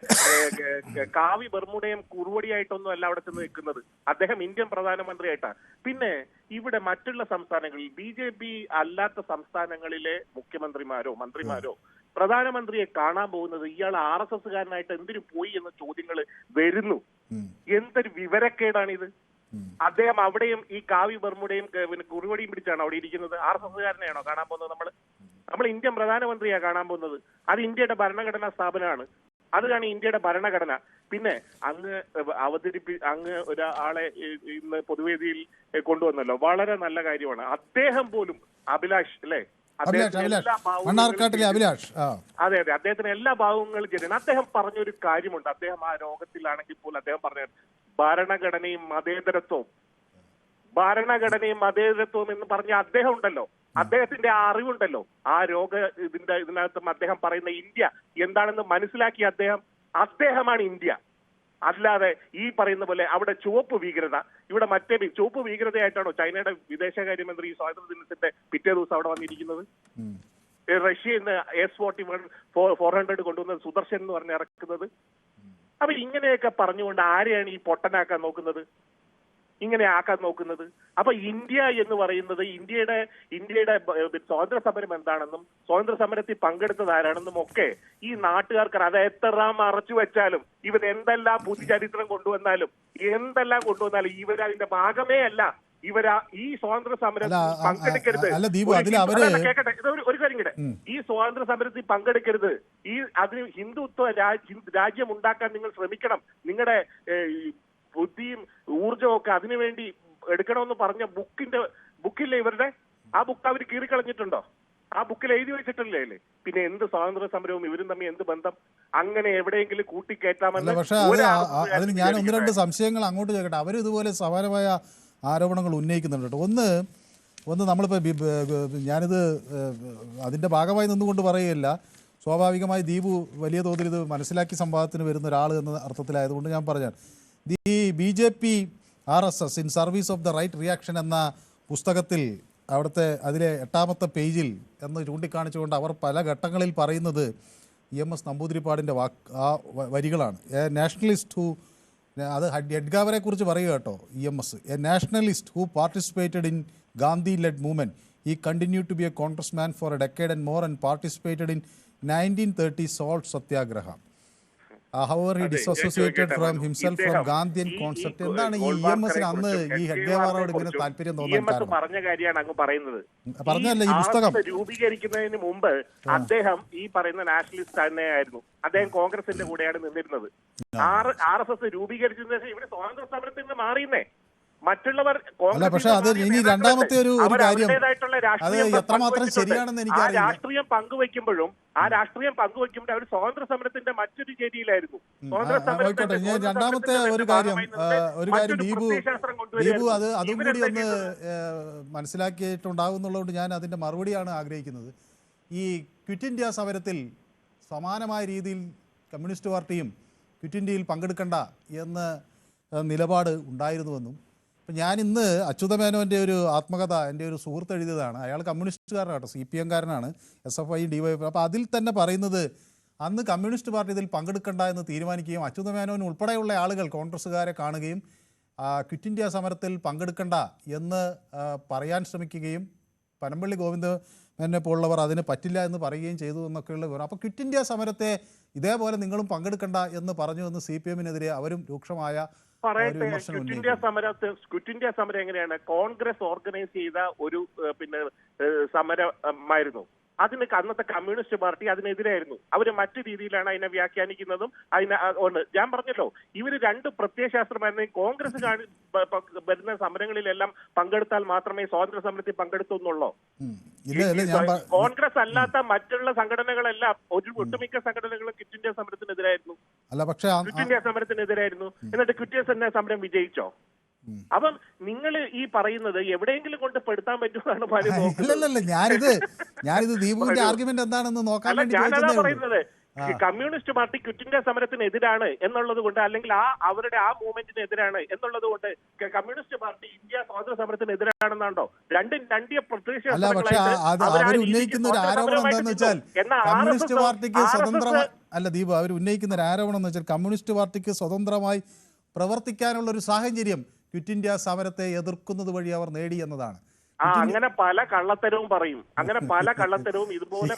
കാവി ബർമുടയും കുറുവടിയായിട്ടൊന്നും അല്ല അവിടെ ചെന്ന് നിൽക്കുന്നത്. അദ്ദേഹം ഇന്ത്യൻ പ്രധാനമന്ത്രിയായിട്ടാണ്. പിന്നെ ഇവിടെ മറ്റുള്ള സംസ്ഥാനങ്ങളിൽ BJP അല്ലാത്ത സംസ്ഥാനങ്ങളിലെ മുഖ്യമന്ത്രിമാരോ മന്ത്രിമാരോ പ്രധാനമന്ത്രിയെ കാണാൻ പോകുന്നത് ഇയാൾ RSSകാരനായിട്ട് എന്തിനു പോയി എന്ന ചോദ്യങ്ങൾ വരുന്നു. എന്തൊരു വിവരക്കേടാണിത്. അദ്ദേഹം അവിടെയും ഈ കാവി ബർമുടയും പിന്നെ കുറുവടിയും പിടിച്ചാണ് അവിടെ ഇരിക്കുന്നത്. RSSകാരനെയാണോ കാണാൻ പോകുന്നത്? നമ്മൾ ഇന്ത്യൻ പ്രധാനമന്ത്രിയാണ് കാണാൻ പോകുന്നത്. അത് ഇന്ത്യയുടെ ഭരണഘടനാ സ്ഥാപനമാണ്. അതാണ് ഇന്ത്യയുടെ ഭരണഘടന. പിന്നെ അങ്ങ് ഒരാളെ ഇന്ന് പൊതുവേദിയിൽ കൊണ്ടുവന്നല്ലോ, വളരെ നല്ല കാര്യമാണ്. അദ്ദേഹം പോലും അഭിലാഷ് അല്ലേ, അതെ അദ്ദേഹത്തിന് എല്ലാ ഭാവങ്ങളും ചെയ്യണം. അദ്ദേഹം പറഞ്ഞൊരു കാര്യമുണ്ട്. അദ്ദേഹം ആ രോഗത്തിലാണെങ്കിൽ പോലും അദ്ദേഹം പറഞ്ഞ ഭരണഘടനയും മതേതരത്വവും എന്ന് പറഞ്ഞ അദ്ദേഹം ഉണ്ടല്ലോ, അദ്ദേഹത്തിന്റെ ആ അറിവുണ്ടല്ലോ, ആ ഇതിനകത്തും അദ്ദേഹം പറയുന്ന ഇന്ത്യ എന്താണെന്ന് മനസ്സിലാക്കിയ അദ്ദേഹമാണ് ഇന്ത്യ. അല്ലാതെ ഈ പറയുന്ന പോലെ അവിടെ ചുവപ്പ് ഭീകരത, ഇവിടെ മറ്റേ ചുവപ്പ് ഭീകരതയായിട്ടാണോ ചൈനയുടെ വിദേശകാര്യമന്ത്രി സ്വാതന്ത്ര്യ ദിനത്തിന്റെ പിറ്റേ ദിവസം അവിടെ വന്നിരിക്കുന്നത്? റഷ്യയിൽ നിന്ന് S-41-400 കൊണ്ടുവന്നത് സുദർശൻ എന്ന് പറഞ്ഞ് ഇറക്കുന്നത്. അപ്പൊ ഇങ്ങനെയൊക്കെ പറഞ്ഞുകൊണ്ട് ആരെയാണ് ഈ പൊട്ടനാക്കാൻ നോക്കുന്നത്? ഇങ്ങനെ ആക്കാൻ നോക്കുന്നത്? അപ്പൊ ഇന്ത്യ എന്ന് പറയുന്നത് ഇന്ത്യയുടെ സ്വാതന്ത്ര്യ സമരം എന്താണെന്നും സ്വാതന്ത്ര്യ സമരത്തിൽ പങ്കെടുത്തത് ആരാണെന്നും ഒക്കെ ഈ നാട്ടുകാർക്ക് അത് എത്ര മറച്ചു വെച്ചാലും ഇവർ എന്തെല്ലാം പുതുചരിത്രം കൊണ്ടുവന്നാലും ഇവർ അതിന്റെ ഭാഗമേ അല്ല. ഈ സ്വാതന്ത്ര്യ സമരത്തിൽ പങ്കെടുക്കരുത്. കേട്ടെ, ഒരു കാര്യം കൂടെ, ഈ സ്വാതന്ത്ര്യ സമരത്തിൽ പങ്കെടുക്കരുത്, അതിന് ഹിന്ദുത്വ രാജ്യം ഉണ്ടാക്കാൻ നിങ്ങൾ ശ്രമിക്കണം, നിങ്ങളുടെ ബുദ്ധിയും ഊർജവും ഒക്കെ അതിനുവേണ്ടി എടുക്കണമെന്ന് പറഞ്ഞ ബുക്കില്ലേ ഇവരുടെ? ആ ബുക്ക് അവർ കീറിക്കളഞ്ഞിട്ടുണ്ടോ? ആ ബുക്കിൽ എഴുതി വെച്ചിട്ടില്ലേ? പിന്നെ എന്ത് സ്വാതന്ത്ര്യ സമരവും ഇവരും തമ്മിൽ എന്ത് ബന്ധം? അങ്ങനെ എവിടെയെങ്കിലും കൂട്ടിക്കയറ്റാമെന്ന്. പക്ഷേ അതിന് ഞാൻ 1-2 സംശയങ്ങൾ അങ്ങോട്ട് ചോദിക്കട്ടെ. അവരും ഇതുപോലെ സമാനമായ ആരോപണങ്ങൾ ഉന്നയിക്കുന്നുണ്ട് കേട്ടോ. ഒന്ന് നമ്മളിപ്പോൾ ഞാനിത് അതിൻ്റെ ഭാഗമായി നിന്നുകൊണ്ട് പറയുകയില്ല. സ്വാഭാവികമായി ദീപു വലിയ തോതിൽ ഇത് മനസ്സിലാക്കി സംവാദത്തിന് വരുന്ന ഒരാൾ എന്ന അർത്ഥത്തിലായതുകൊണ്ട് ഞാൻ പറഞ്ഞാൽ the BJP RSS in service of the right reaction എന്ന പുസ്തകത്തിൽ അവിടുത്തെ അതിലെ 8ാമത്തെ പേജിൽ എന്ന് ചൂണ്ടിക്കാണിച്ചുകൊണ്ട് അവർ പല ഘട്ടങ്ങളിൽ പറയുന്നത് EMS നമ്പൂതിരിപ്പാടിൻ്റെ വരികളാണ്. എ നാഷണലിസ്റ്റ് ഹു, അത് എഡ്ഗാവറെ കുറിച്ച് പറയുക കേട്ടോ. EMS a nationalist who participated in Gandhi led movement, he continue to be a congressman for a decade and more and participated in 1930 salt Satyagraha. However, he dissociated from himself from Gandhian concept. എന്താണ് ഈ EMSന് അന്ന് ഈ ഹെഡ്ഗേവാറോട് ഇങ്ങനെ താല്പര്യം തോന്നാൻ കാരണം? പറഞ്ഞ കാര്യമാണ് അങ്ങ് പറയുന്നത്. പറഞ്ഞല്ലേ ഈ പുസ്തകം രൂപീകരിക്കുന്നതിന് മുമ്പ് അദ്ദേഹം ഈ പറയുന്ന നാഷണലിസ്റ്റ് തന്നെയായിരുന്നു. അദ്ദേഹം കോൺഗ്രസിന്റെ കൂടെയാണ് നിന്നിരുന്നത്. RSS രൂപീകരിച്ചതിന് ശേഷം ഇവിടെ സ്വാതന്ത്ര്യ സമരത്തിൽ നിന്ന് മാറിയെന്നേ. മറ്റുള്ളവർ അല്ല, പക്ഷെ അത് ഇനി രണ്ടാമത്തെ ഒരു കാര്യം, അത് എത്രമാത്രം ശരിയാണെന്ന് എനിക്കറിയില്ല. രാഷ്ട്രീയം പങ്കുവെക്കുമ്പോഴും അവർ സ്വാതന്ത്ര്യ സമരത്തിന്റെ മറ്റൊരു ചേരിയിലായിരുന്നു. രണ്ടാമത്തെ ഒരു കാര്യം ദീപു അതും കൂടി ഒന്ന് മനസ്സിലാക്കിയിട്ടുണ്ടാകും എന്നുള്ളതുകൊണ്ട് ഞാൻ അതിന്റെ മറുപടിയാണ് ആഗ്രഹിക്കുന്നത്. ഈ ക്വിറ്റ് ഇന്ത്യ സമരത്തിൽ സമാനമായ രീതിയിൽ കമ്മ്യൂണിസ്റ്റ് പാർട്ടിയും ക്വിറ്റ് ഇന്ത്യയിൽ പങ്കെടുക്കണ്ട എന്ന നിലപാട് ഉണ്ടായിരുന്നുവെന്നും, അപ്പം ഞാൻ ഇന്ന് അച്യുതമേനോൻ്റെ ഒരു ആത്മകഥ എൻ്റെ ഒരു സുഹൃത്ത് എഴുതിയതാണ്. അയാൾ കമ്മ്യൂണിസ്റ്റുകാരനാട്ടോ, CPM കാരനാണ്, SFI DYFI. അപ്പോൾ അതിൽ തന്നെ പറയുന്നത് അന്ന് കമ്മ്യൂണിസ്റ്റ് പാർട്ടി ഇതിൽ പങ്കെടുക്കണ്ട എന്ന് തീരുമാനിക്കുകയും അച്യുതമേനോൻ ഉൾപ്പെടെയുള്ള ആളുകൾ കോൺഗ്രസ്സുകാരെ കാണുകയും ക്വിറ്റ് ഇന്ത്യ സമരത്തിൽ പങ്കെടുക്കണ്ട എന്ന് പറയാൻ ശ്രമിക്കുകയും പനമ്പള്ളി ഗോവിന്ദനെ പോലുള്ളവർ അതിന് പറ്റില്ല എന്ന് പറയുകയും ചെയ്തു എന്നൊക്കെയുള്ള വിവരം. അപ്പോൾ ക്വിറ്റ് ഇന്ത്യ സമരത്തെ ഇതേപോലെ നിങ്ങളും പങ്കെടുക്കണ്ട എന്ന് പറഞ്ഞു എന്ന് CPM-നെതിരെ അവരും രൂക്ഷമായ ക്വിറ്റ് ഇന്ത്യ സമരം എങ്ങനെയാണ്? കോൺഗ്രസ് ഓർഗനൈസ് ചെയ്ത ഒരു സമരമായിരുന്നു. അതിന് അന്നത്തെ കമ്മ്യൂണിസ്റ്റ് പാർട്ടി അതിനെതിരായിരുന്നു. അവർ മറ്റു രീതിയിലാണ് അതിനെ വ്യാഖ്യാനിക്കുന്നതും. ഞാൻ പറഞ്ഞല്ലോ, ഇവര് 2 പ്രത്യയശാസ്ത്രമായിരുന്നു. കോൺഗ്രസ് വരുന്ന സമരങ്ങളിലെല്ലാം പങ്കെടുത്താൽ മാത്രമേ സ്വാതന്ത്ര്യ സമരത്തിൽ പങ്കെടുത്തുന്നുള്ളൂ. കോൺഗ്രസ് അല്ലാത്ത മറ്റുള്ള സംഘടനകളെല്ലാം ഒട്ടുമിക്ക സംഘടനകളും ക്വിറ്റ് ഇന്ത്യ സമരത്തിനെതിരായിരുന്നു. ക്വിറ്റ് ഇന്ത്യ സമരത്തിനെതിരായിരുന്നു. എന്നിട്ട് ക്വിറ്റ് ഇന്ത്യ സമരം വിജയിച്ചോ? അപ്പം നിങ്ങൾ ഈ പറയുന്നത് എവിടെയെങ്കിലും കൊണ്ട് പെടുത്താൻ പറ്റുമെന്നാണ് പറയുന്നത്. ഞാനിത് ദീപുവിന്റെ ആർഗ്യുമെന്റ് എന്താണെന്ന് നോക്കാൻ വേണ്ടി പറയുന്നത്. കമ്മ്യൂണിസ്റ്റ് പാർട്ടി ക്വിറ്റ് ഇന്ത്യ സമരത്തിനെതിരാണ് എന്നുള്ളത് കൊണ്ട്, അല്ലെങ്കിൽ അവരുടെ ആ മൂവ്മെന്റിന് എതിരാണ് എന്നുള്ളത് കൊണ്ട് കമ്മ്യൂണിസ്റ്റ് പാർട്ടി ഇന്ത്യ സ്വാതന്ത്ര്യ സമരത്തിനെതിരാണെന്നാണോ? രണ്ടും പ്രത്യക്ഷ ഉന്നയിക്കുന്ന ഒരു ആരോപണം എന്താണെന്ന് വെച്ചാൽ കമ്മ്യൂണിസ്റ്റ് പാർട്ടിക്ക് സ്വതന്ത്രമായി ദീപു അവർ ഉന്നയിക്കുന്ന ഒരു ആരോപണം എന്ന് വെച്ചാൽ കമ്മ്യൂണിസ്റ്റ് പാർട്ടിക്ക് സ്വതന്ത്രമായി പ്രവർത്തിക്കാനുള്ള ഒരു സാഹചര്യം ക്വിറ്റ് ഇന്ത്യ സമരത്തെ എതിർക്കുന്നത് വഴി അവർ നേടി എന്നതാണ്. അങ്ങനെ പല കള്ളത്തരവും പറയും. ഇതുപോലെ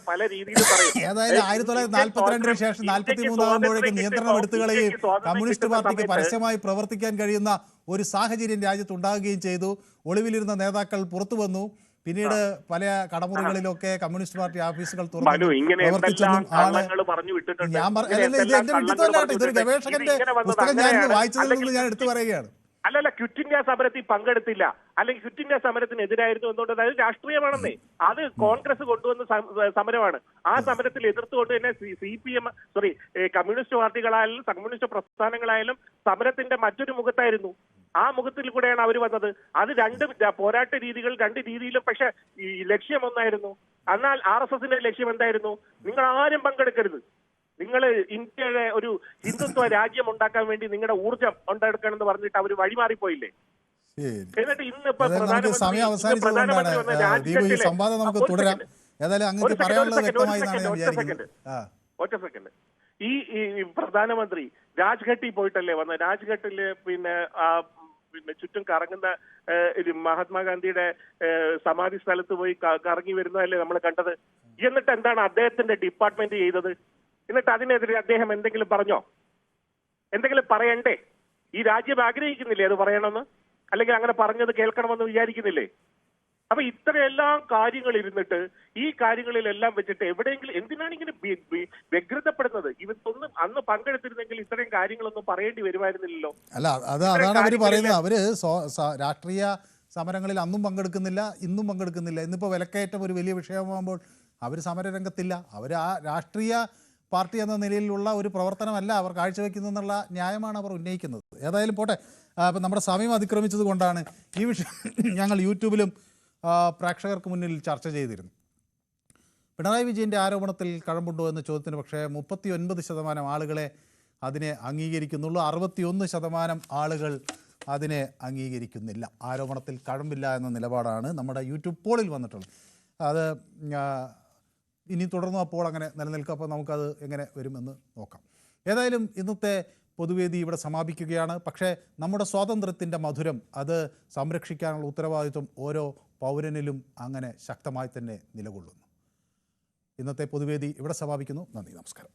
പല രീതിയിൽ പറയും. ഏതായാലും 1942 ശേഷം 43 ആകുമ്പോഴേക്കും നിയന്ത്രണം എടുത്തുകളയുകയും കമ്മ്യൂണിസ്റ്റ് പാർട്ടിക്ക് പരസ്യമായി പ്രവർത്തിക്കാൻ കഴിയുന്ന ഒരു സാഹചര്യം രാജ്യത്ത് ഉണ്ടാകുകയും ചെയ്തു. ഒളിവിലിരുന്ന നേതാക്കൾ പുറത്തു വന്നു. പിന്നീട് പല കടമുറികളിലൊക്കെ കമ്മ്യൂണിസ്റ്റ് പാർട്ടി ഓഫീസുകൾ തുറന്നു പ്രവർത്തിച്ചെന്നും ആണ് ഇതൊരു ഗവേഷകന്റെ പുസ്തകം ഞാൻ വായിച്ചതിൽ നിന്ന് ഞാൻ എടുത്തു പറയുകയാണ്. അല്ലല്ല, ക്വിറ്റ് ഇന്ത്യ സമരത്തിൽ പങ്കെടുത്തില്ല, അല്ലെങ്കിൽ ക്വിറ്റ് ഇന്ത്യ സമരത്തിനെതിരായിരുന്നു എന്നുകൊണ്ട് അത് രാഷ്ട്രീയമാണെന്നേ. അത് കോൺഗ്രസ് കൊണ്ടുവന്ന സമരമാണ്. ആ സമരത്തിൽ എതിർത്തുകൊണ്ട് തന്നെ കമ്മ്യൂണിസ്റ്റ് പാർട്ടികളായാലും കമ്മ്യൂണിസ്റ്റ് പ്രസ്ഥാനങ്ങളായാലും സമരത്തിന്റെ മറ്റൊരു മുഖത്തായിരുന്നു. ആ മുഖത്തിൽ കൂടെയാണ് അവർ വന്നത്. അത് 2 പോരാട്ട രീതികൾ 2 രീതിയിലും, പക്ഷെ ഈ ലക്ഷ്യം ഒന്നായിരുന്നു. എന്നാൽ RSSന്റെ ലക്ഷ്യം എന്തായിരുന്നു? നിങ്ങൾ ആരും പങ്കെടുക്കരുത്, നിങ്ങൾ ഇന്ത്യയുടെ ഒരു ഹിന്ദുത്വ രാജ്യം ഉണ്ടാക്കാൻ വേണ്ടി നിങ്ങളുടെ ഊർജം ഉണ്ടാക്കണം എന്ന് പറഞ്ഞിട്ട് അവർ വഴിമാറിപ്പോയില്ലേ? എന്നിട്ട് ഇന്നിപ്പോ സമയം അവസാനിച്ചതുകൊണ്ടാണ് സംവാദം നമുക്ക് തുടരാം. ഒറ്റ സെക്കൻഡ്. ഈ പ്രധാനമന്ത്രി രാജ്ഘട്ടിൽ പോയിട്ടല്ലേ വന്നത്? രാജ്ഘട്ടില് പിന്നെ ചുറ്റും കറങ്ങുന്ന മഹാത്മാഗാന്ധിയുടെ സമാധി സ്ഥലത്ത് പോയി കറങ്ങി വരുന്നതല്ലേ നമ്മൾ കണ്ടത്. എന്നിട്ട് എന്താണ് അദ്ദേഹത്തിന്റെ ഡിപ്പാർട്ട്മെന്റ് ചെയ്തത്? എന്നിട്ട് അതിനെതിരെ അദ്ദേഹം എന്തെങ്കിലും പറഞ്ഞോ? എന്തെങ്കിലും പറയണ്ടേ? ഈ രാജ്യം ആഗ്രഹിക്കുന്നില്ലേ അത് പറയണമെന്ന്? അല്ലെങ്കിൽ അങ്ങനെ പറഞ്ഞത് കേൾക്കണമെന്ന് വിചാരിക്കുന്നില്ലേ? അപ്പൊ ഇത്രയെല്ലാം കാര്യങ്ങൾ ഇരുന്നിട്ട് ഈ കാര്യങ്ങളിലെല്ലാം വെച്ചിട്ട് എവിടെയെങ്കിലും എന്തിനാണ് ഇങ്ങനെ വ്യഗ്രതപ്പെടുന്നത്? ഇവത്തൊന്നും അന്ന് പങ്കെടുത്തിരുന്നെങ്കിൽ ഇത്രയും കാര്യങ്ങളൊന്നും പറയേണ്ടി വരുമായിരുന്നില്ലല്ലോ. അല്ല, അതാണ് അവര് പറയുന്നത്. അവര് രാഷ്ട്രീയ സമരങ്ങളിൽ അന്നും പങ്കെടുക്കുന്നില്ല, ഇന്നും പങ്കെടുക്കുന്നില്ല. ഇന്നിപ്പോൾ വിലക്കയറ്റം ഒരു വലിയ വിഷയമാകുമ്പോൾ അവർ സമരരംഗത്തില്ല. അവർ ആ രാഷ്ട്രീയ പാർട്ടി എന്ന നിലയിലുള്ള ഒരു പ്രവർത്തനമല്ല അവർ കാഴ്ചവെക്കുന്നതെന്നുള്ള ന്യായമാണ് അവർ ഉന്നയിക്കുന്നത്. ഏതായാലും പോട്ടെ, ഇപ്പം നമ്മുടെ സമയം അതിക്രമിച്ചത് കൊണ്ടാണ് ഈ വിഷയം ഞങ്ങൾ യൂട്യൂബിലും പ്രേക്ഷകർക്ക് മുന്നിൽ ചർച്ച ചെയ്തിരുന്നു. പിണറായി വിജയൻ്റെ ആരോപണത്തിൽ കഴമ്പുണ്ടോ എന്ന ചോദ്യത്തിന് പക്ഷേ 39% ആളുകളെ അതിനെ അംഗീകരിക്കുന്നുള്ളൂ. 61% ആളുകൾ അതിനെ അംഗീകരിക്കുന്നില്ല. ആരോപണത്തിൽ കഴമ്പില്ല എന്ന നിലപാടാണ് നമ്മുടെ യൂട്യൂബ് പോളിൽ വന്നിട്ടുള്ളത്. അത് ഇനി തുടർന്നും അപ്പോൾ അങ്ങനെ നിലനിൽക്കും. അപ്പോൾ നമുക്കത് എങ്ങനെ വരുമെന്ന് നോക്കാം. ഏതായാലും ഇന്നത്തെ പൊതുവേദി ഇവിടെ സമാപിക്കുകയാണ്. പക്ഷേ നമ്മുടെ സ്വാതന്ത്ര്യത്തിൻ്റെ മധുരം അത് സംരക്ഷിക്കാനുള്ള ഉത്തരവാദിത്വം ഓരോ പൗരനിലും അങ്ങനെ ശക്തമായി തന്നെ നിലകൊള്ളുന്നു. ഇന്നത്തെ പൊതുവേദി ഇവിടെ സമാപിക്കുന്നു. നന്ദി, നമസ്കാരം.